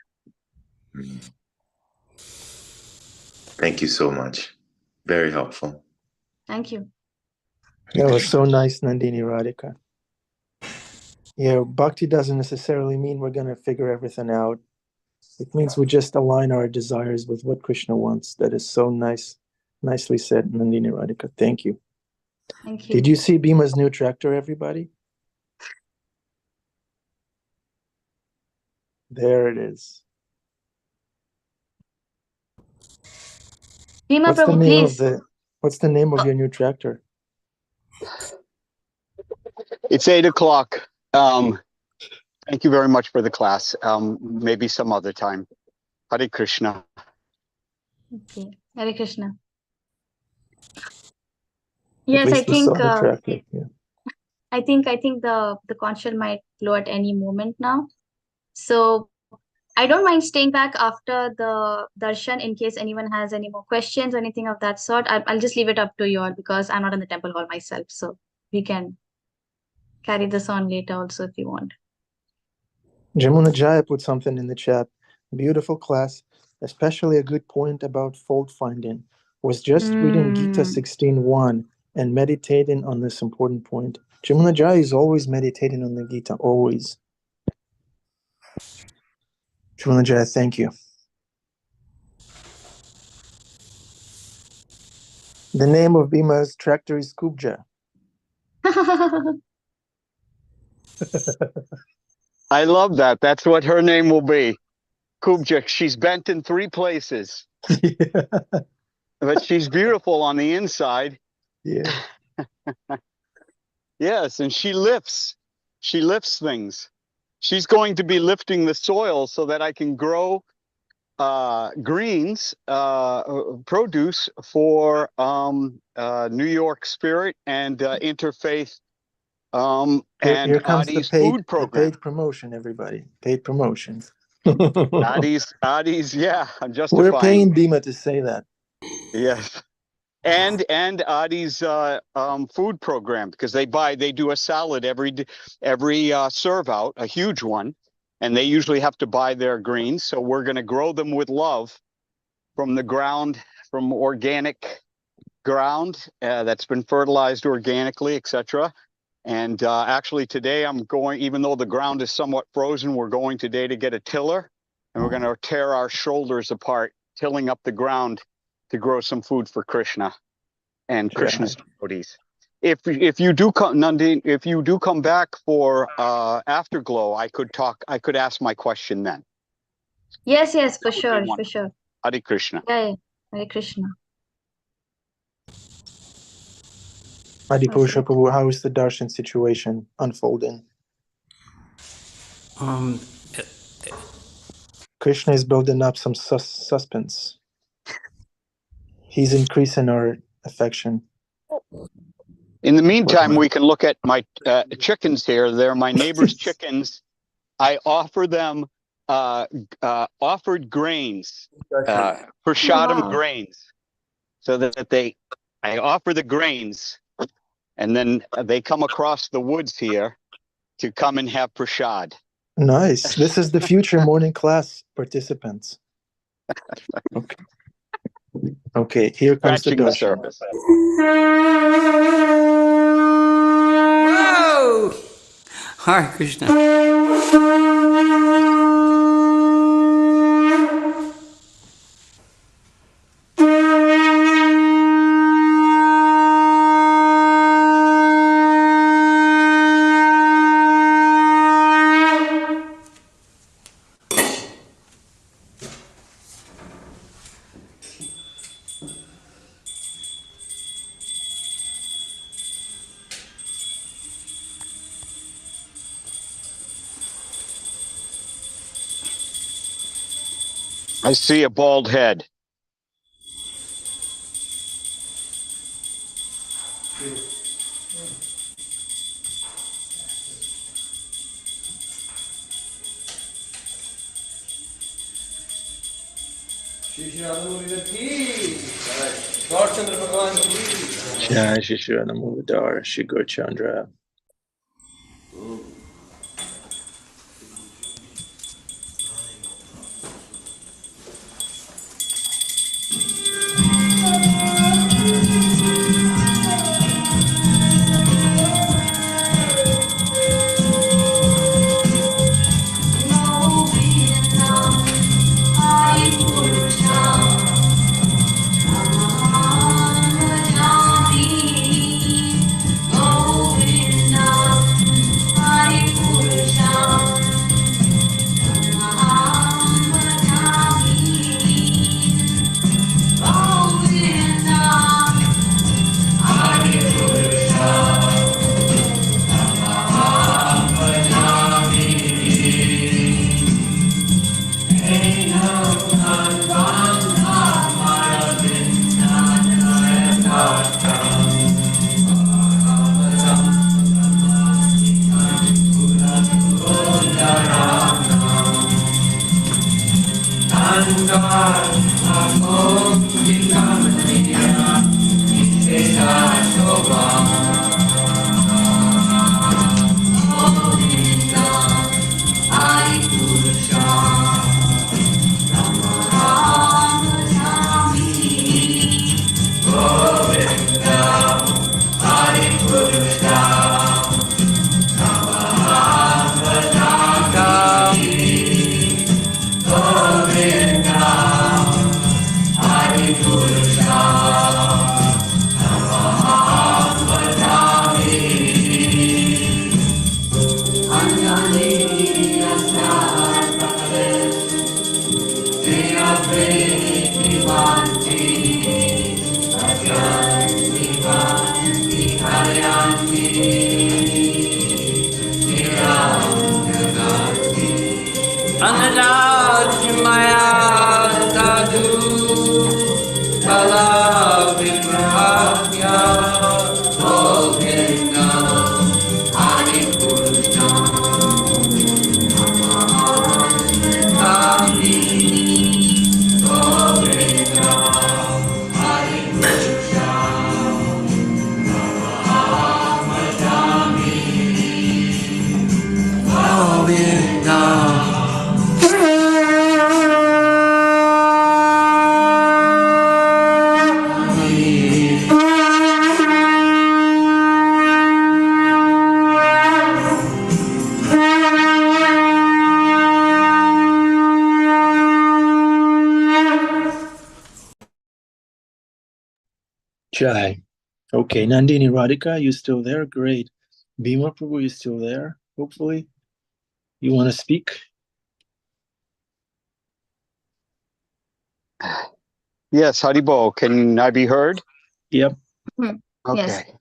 S5: Thank you so much. Very helpful.
S1: Thank you.
S4: That was so nice, Nandini, Radhika. Yeah, bhakti doesn't necessarily mean we're going to figure everything out. It means we just align our desires with what Krishna wants. That is so nice. Nicely said, Nandini, Radhika. Thank you.
S1: Thank you.
S4: Did you see Bhima's new tractor, everybody? There it is.
S1: Bhima Prabhu, please.
S4: What's the name of your new tractor?
S2: It's 8:00. Thank you very much for the class. Maybe some other time. Hare Krishna.
S1: Okay. Hare Krishna.
S4: At
S1: Yes, I
S4: least we
S1: think
S4: saw the traffic. Yeah.
S1: I think the conch shell might blow at any moment now. So I don't mind staying back after the darshan in case anyone has any more questions or anything of that sort. I'll just leave it up to you all because I'm not in the temple hall myself. So we can carry this on later also if you want.
S4: Jamuna Jaya put something in the chat. Beautiful class, especially a good point about fault finding. Was just reading Gita 16.1 and meditating on this important point. Jamuna Jaya is always meditating on the Gita, always. Jamuna Jaya, thank you. The name of Bima's tractor is Kubja.
S2: I love that. That's what her name will be. Kubjik. She's bent in 3 places.
S4: Yeah.
S2: But she's beautiful on the inside.
S4: Yeah.
S2: Yes, and she lifts. She lifts things. She's going to be lifting the soil so that I can grow greens, produce for New York Spirit and Interfaith and
S4: Here comes
S2: Adi's food program.
S4: the paid promotion, everybody. Paid promotion.
S2: Adi's, yeah, I'm justifying.
S4: We're paying Bima to say that.
S2: Yes. And Adi's food program, because they do a salad every serve out, a huge one, and they usually have to buy their greens. So we're going to grow them with love from the ground, from organic ground that's been fertilized organically, etc. And actually today I'm going, even though the ground is somewhat frozen, we're going today to get a tiller, and we're going to tear our shoulders apart, tilling up the ground to grow some food for Krishna and Krishna's devotees. If you do come, Nandini, if you do come back for Afterglow, I could ask my question then.
S1: Yes, for sure.
S2: Hare Krishna.
S1: Yeah. Hare Krishna.
S4: Adi Purusha Prabhu, how is the darshan situation unfolding? Krishna is building up some suspense. He's increasing our affection.
S2: In the meantime, we can look at my chickens here. They're my neighbor's chickens. I offer them offered grains, prashadam grains, so that I offer the grains, and then they come across the woods here to come and have prashad.
S4: Nice. This is the future morning class participants. Okay, here comes the darshan.
S3: Whoa! Hare Krishna.
S2: I see a bald head.
S4: Jai Shri Shri Namudar Shri Gaur Chandra. Jai. Okay, Nandini, Radhika, you still there? Great. Bhima Prabhu, you still there? Hopefully. You want to speak?
S2: Yes, Haribo, can I be heard?
S4: Yep.
S1: Yes.
S2: Okay.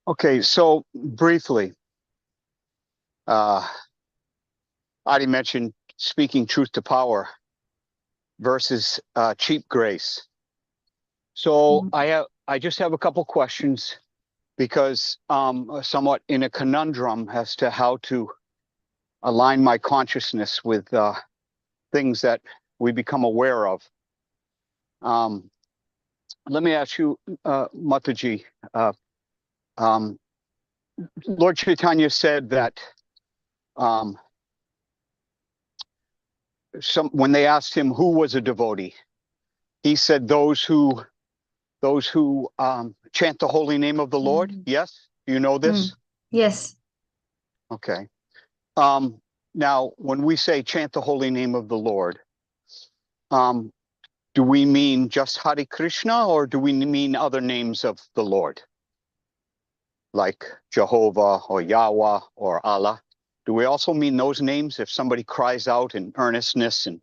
S2: Okay, so briefly, Adi mentioned speaking truth to power versus cheap grace. So I just have a couple questions because somewhat in a conundrum as to how to align my consciousness with things that we become aware of. Let me ask you, Mataji, Lord Chaitanya said that when they asked him who was a devotee, he said those who chant the holy name of the Lord. Yes, you know this.
S1: Yes.
S2: Okay. Now, when we say chant the holy name of the Lord, do we mean just Hare Krishna, or do we mean other names of the Lord, like Jehovah or Yahweh or Allah? Do we also mean those names if somebody cries out in earnestness and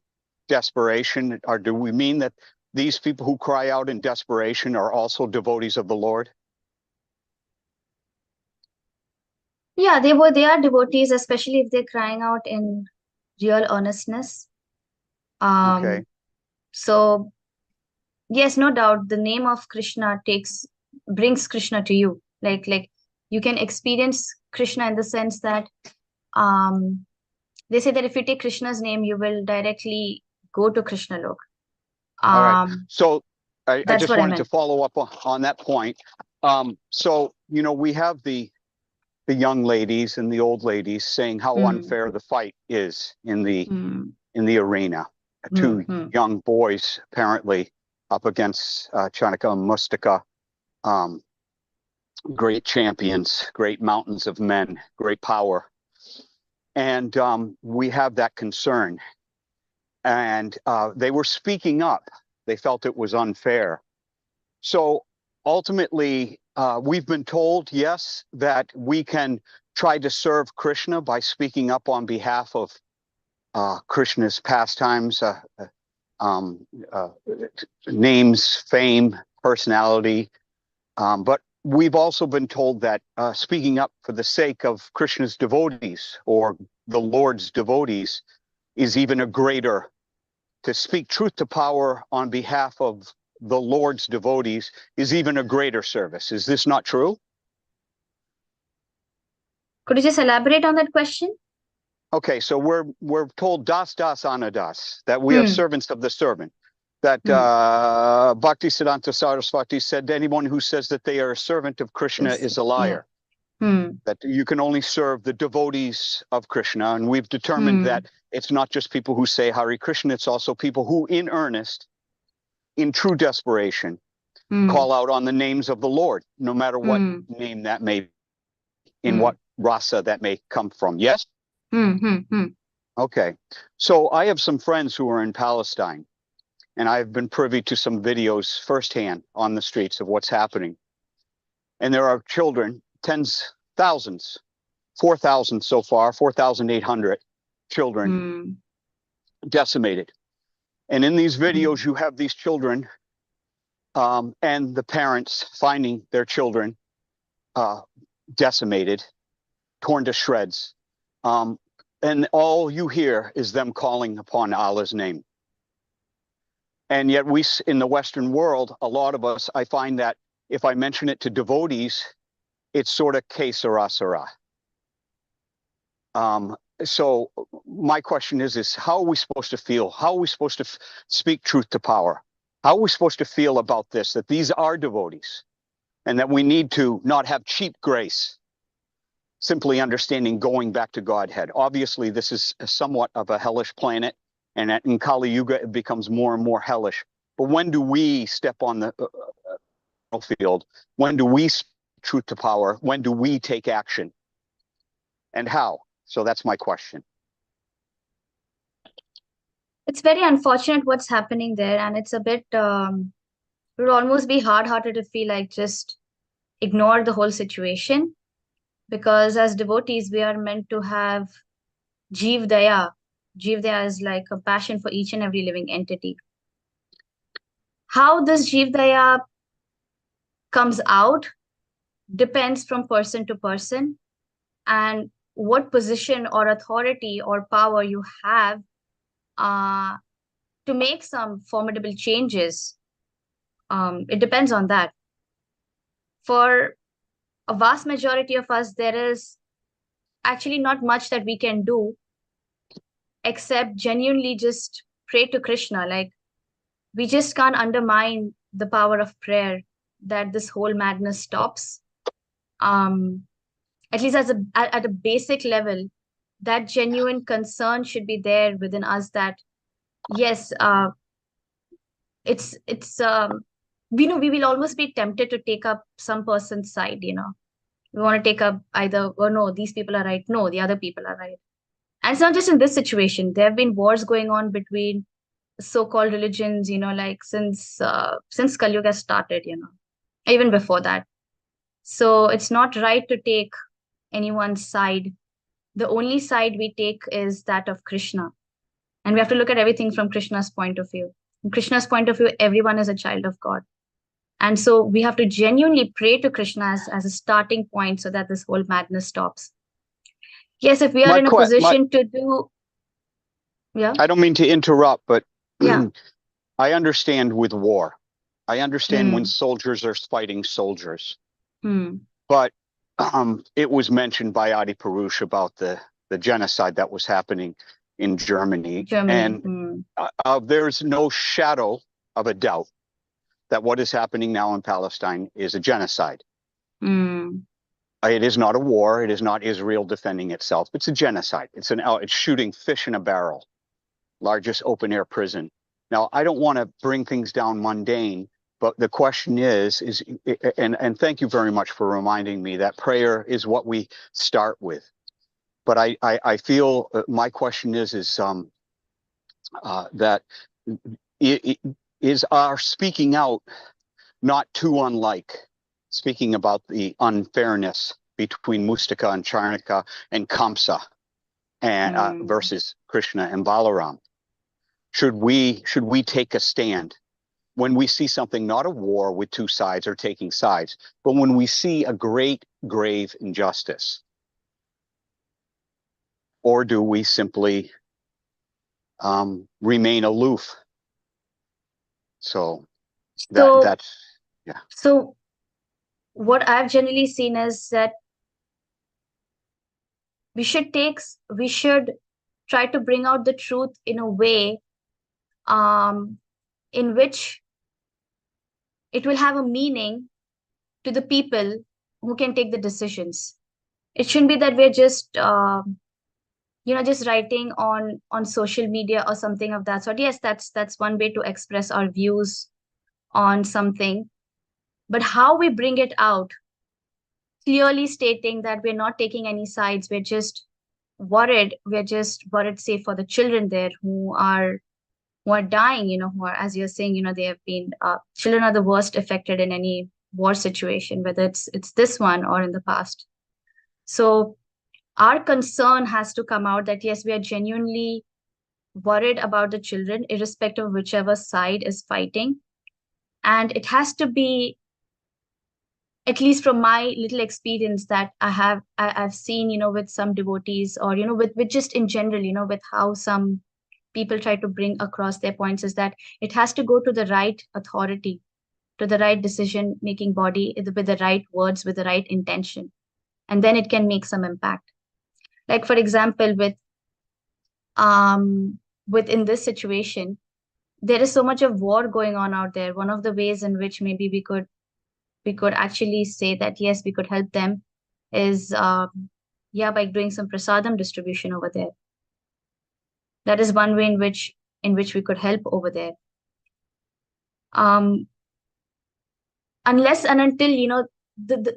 S2: desperation? Or do we mean that these people who cry out in desperation are also devotees of the Lord?
S1: Yeah, they are devotees, especially if they're crying out in real earnestness.
S2: Okay.
S1: So yes, no doubt, the name of Krishna brings Krishna to you. Like you can experience Krishna in the sense that they say that if you take Krishna's name, you will directly go to Krishna Lok.
S2: All right. So I
S1: That's
S2: just
S1: what I
S2: wanted to
S1: meant.
S2: follow up on that point. So, we have the young ladies and the old ladies saying how unfair the fight is in the arena. Two young boys apparently up against Chanaka and Mustaka, great champions, great mountains of men, great power. And we have that concern. And they were speaking up. They felt it was unfair. So ultimately, we've been told, yes, that we can try to serve Krishna by speaking up on behalf of Krishna's pastimes, names, fame, personality. But we've also been told that speaking up for the sake of Krishna's devotees or the Lord's devotees is even a greater, to speak truth to power on behalf of the Lord's devotees is even a greater service. Is this not true?
S1: Could you just elaborate on that question?
S2: Okay, so we're told das anadas, that we are servants of the servant. That Bhakti Siddhanta Saraswati said, anyone who says that they are a servant of Krishna is a liar. That you can only serve the devotees of Krishna. And we've determined that it's not just people who say Hare Krishna, it's also people who in earnest, in true desperation, call out on the names of the Lord, no matter what name that may be, in what rasa that may come from. Yes? Okay. So I have some friends who are in Palestine, and I've been privy to some videos firsthand on the streets of what's happening. And there are children, tens, thousands, 4,000 so far, 4,800 children decimated. And in these videos, you have these children and the parents finding their children decimated, torn to shreds. And all you hear is them calling upon Allah's name. And yet we, in the Western world, a lot of us, I find that if I mention it to devotees, it's sort of que sera, sera. So my question is how are we supposed to feel? How are we supposed to speak truth to power? How are we supposed to feel about this, that these are devotees and that we need to not have cheap grace, simply understanding going back to Godhead? Obviously, this is somewhat of a hellish planet, and in Kali Yuga, it becomes more and more hellish. But when do we step on the field? When do we speak truth to power? When do we take action? And how? So that's my question.
S1: It's very unfortunate what's happening there, and it's a bit It would almost be hard-hearted if we like just ignore the whole situation, because as devotees we are meant to have Jeev Daya. Jeev Daya is like a passion for each and every living entity. How this Jeev Daya comes out depends from person to person, and what position or authority or power you have uh, to make some formidable changes. It depends on that. For a vast majority of us, there is actually not much that we can do except genuinely just pray to Krishna. Like, we just can't undermine the power of prayer that this whole madness stops. At least at a basic level, that genuine concern should be there within us, that yes, it's we know we will almost be tempted to take up some person's side. We want to take up either, oh no, these people are right, no, the other people are right. And it's not just in this situation. There have been wars going on between so-called religions, like since Kali Yuga started, even before that. So it's not right to take anyone's side. The only side we take is that of Krishna. And we have to look at everything from Krishna's point of view. From Krishna's point of view, everyone is a child of God. And so we have to genuinely pray to Krishna as a starting point so that this whole madness stops. Yes, if we are in a position to do, yeah.
S2: I don't mean to interrupt, but
S1: Yeah.
S2: I understand with war. I understand when soldiers are fighting soldiers. But it was mentioned by Adi Purush about the genocide that was happening in Germany. And there's no shadow of a doubt that what is happening now in Palestine is a genocide. It is not a war. It is not Israel defending itself. It's a genocide. It's shooting fish in a barrel, largest open air prison. Now, I don't want to bring things down mundane, but the question is, and thank you very much for reminding me that prayer is what we start with. But I feel my question is that is our speaking out not too unlike speaking about the unfairness between Mustaka and Charnika and Kamsa and versus Krishna and Balaram? Should we take a stand when we see something, not a war with two sides or taking sides, but when we see a great, grave injustice? Or do we simply remain aloof? So that's, yeah.
S1: So what I've generally seen is that we should try to bring out the truth in a way in which it will have a meaning to the people who can take the decisions. It shouldn't be that we're just just writing on social media or something of that sort. Yes, that's one way to express our views on something, but how we bring it out, clearly stating that we're not taking any sides, we're just worried, say, for the children there who are dying, who are, as you're saying, they have been children are the worst affected in any war situation, whether it's this one or in the past. So our concern has to come out that yes, we are genuinely worried about the children, irrespective of whichever side is fighting. And it has to be, at least from my little experience that I've seen, with some devotees, or, with just in general, with how some people try to bring across their points, is that it has to go to the right authority, to the right decision-making body, with the right words, with the right intention. And then it can make some impact. Like, for example, within this situation, there is so much of war going on out there. One of the ways in which maybe we could actually say that yes, we could help them is by doing some prasadam distribution over there. That is one way in which we could help over there. Unless and until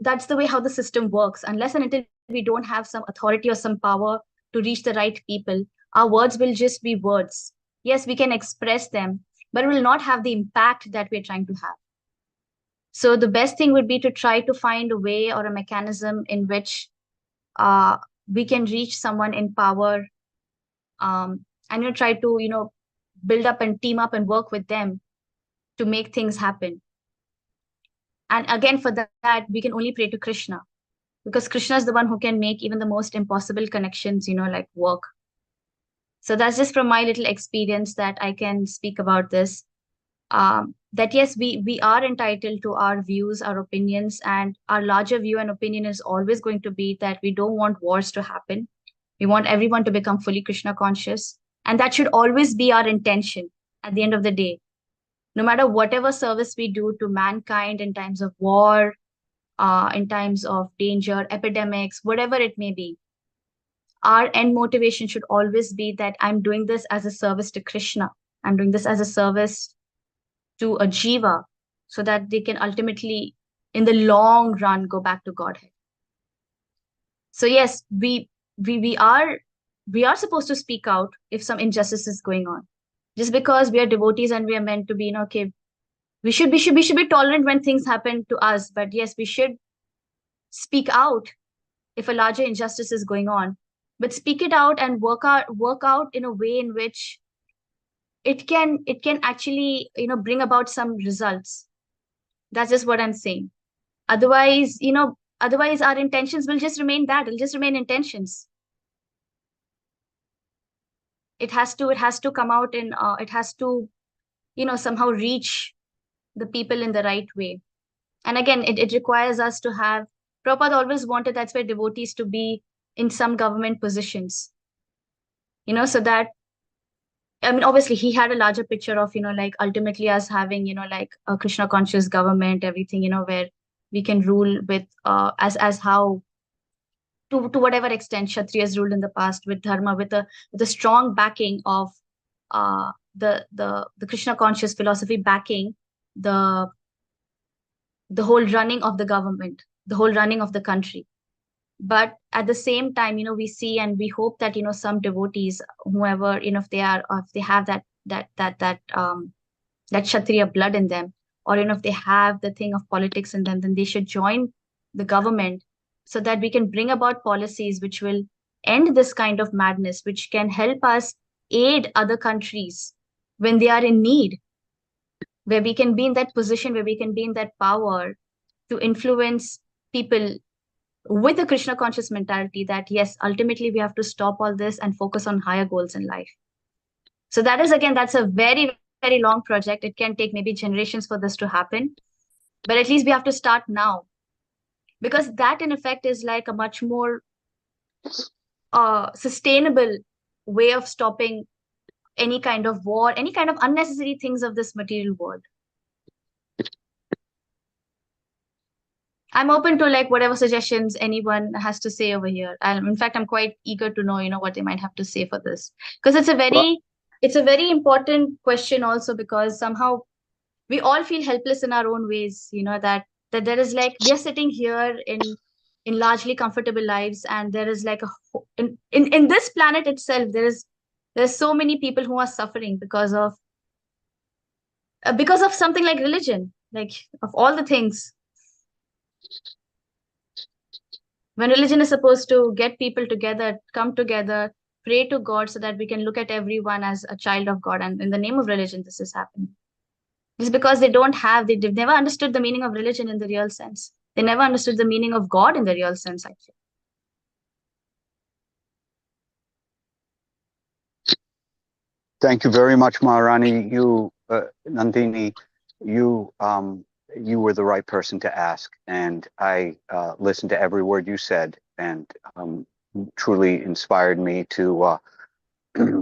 S1: that's the way how the system works. Unless and until we don't have some authority or some power to reach the right people, our words will just be words. Yes, we can express them, but it will not have the impact that we're trying to have. So the best thing would be to try to find a way or a mechanism in which uh, we can reach someone in power, and try to build up and team up and work with them to make things happen. And again, for that, we can only pray to Krishna, because Krishna is the one who can make even the most impossible connections, like work. So that's just from my little experience that I can speak about this. That yes, we are entitled to our views, our opinions, and our larger view and opinion is always going to be that we don't want wars to happen. We want everyone to become fully Krishna conscious, and that should always be our intention at the end of the day. No matter whatever service we do to mankind in times of war, in times of danger, epidemics, whatever it may be, our end motivation should always be that I'm doing this as a service to Krishna. I'm doing this as a service to a jiva, so that they can ultimately, in the long run, go back to Godhead. So yes, we are supposed to speak out if some injustice is going on. Just because we are devotees and we are meant to be, okay, we should be tolerant when things happen to us, but yes, we should speak out if a larger injustice is going on. But speak it out and work out in a way in which it can actually bring about some results. That's just what I'm saying. Otherwise our intentions will just remain that. It'll just remain intentions. It has to come out in it has to somehow reach the people in the right way. And again, it requires us to have, Prabhupada always wanted, that's why devotees to be in some government positions, so that, I mean, obviously he had a larger picture of, like ultimately us having, like a Krishna conscious government, everything, where we can rule with, as how, to whatever extent Kshatriyas ruled in the past, with dharma, with a strong backing of the Krishna conscious philosophy backing the the whole running of the government, the whole running of the country. But at the same time, we see and we hope that some devotees, whoever, if they are, or if they have that Kshatriya blood in them, or if they have the thing of politics in them, then they should join the government, so that we can bring about policies which will end this kind of madness, which can help us aid other countries when they are in need, where we can be in that position, where we can be in that power to influence people with a Krishna conscious mentality, that yes, ultimately we have to stop all this and focus on higher goals in life. So that's a very, very long project. It can take maybe generations for this to happen, but at least we have to start now, because that in effect is like a much more sustainable way of stopping any kind of war, any kind of unnecessary things of this material world. I'm open to like whatever suggestions anyone has to say over here. In fact, I'm quite eager to know, what they might have to say for this, because it's a very important question also, because somehow we all feel helpless in our own ways, that there is like, we are sitting here in largely comfortable lives, and there is like in this planet itself, there's so many people who are suffering because of something like religion, like of all the things. When religion is supposed to get people together, come together, pray to God, so that we can look at everyone as a child of God, and in the name of religion, this is happening. It's because they've never understood the meaning of religion in the real sense. They never understood the meaning of God in the real sense, actually.
S2: Thank you very much, Maharani. Nandini, you were the right person to ask, and I listened to every word you said, and truly inspired me to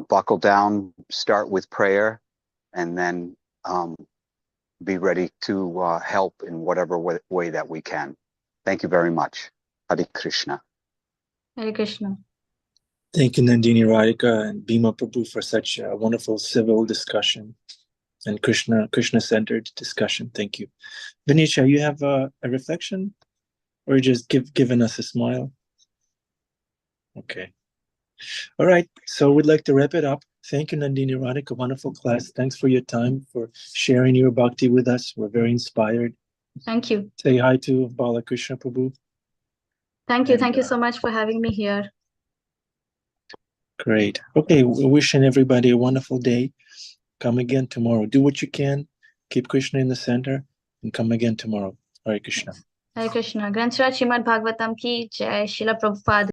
S2: buckle down, start with prayer, and then be ready to help in whatever way that we can. Thank you very much. Hare Krishna.
S1: Hare Krishna.
S4: Thank you, Nandini, Radhika, and Bhima Prabhu for such a wonderful civil discussion and Krishna-centered discussion. Thank you. Vinisha, you have a reflection, or just giving us a smile? Okay. All right. So we'd like to wrap it up. Thank you, Nandini, Radhika. Wonderful class. Thanks for your time, for sharing your bhakti with us. We're very inspired.
S1: Thank you.
S4: Say hi to Balakrishna Prabhu.
S1: Thank you.
S4: And,
S1: Thank you so much for having me here.
S4: Great. Okay, we're wishing everybody a wonderful day. Come again tomorrow. Do what you can. Keep Krishna in the center and come again tomorrow. Hare Krishna.
S1: Hare Krishna. Granth Srimad Bhagavatam ki jai. Srila Prabhupada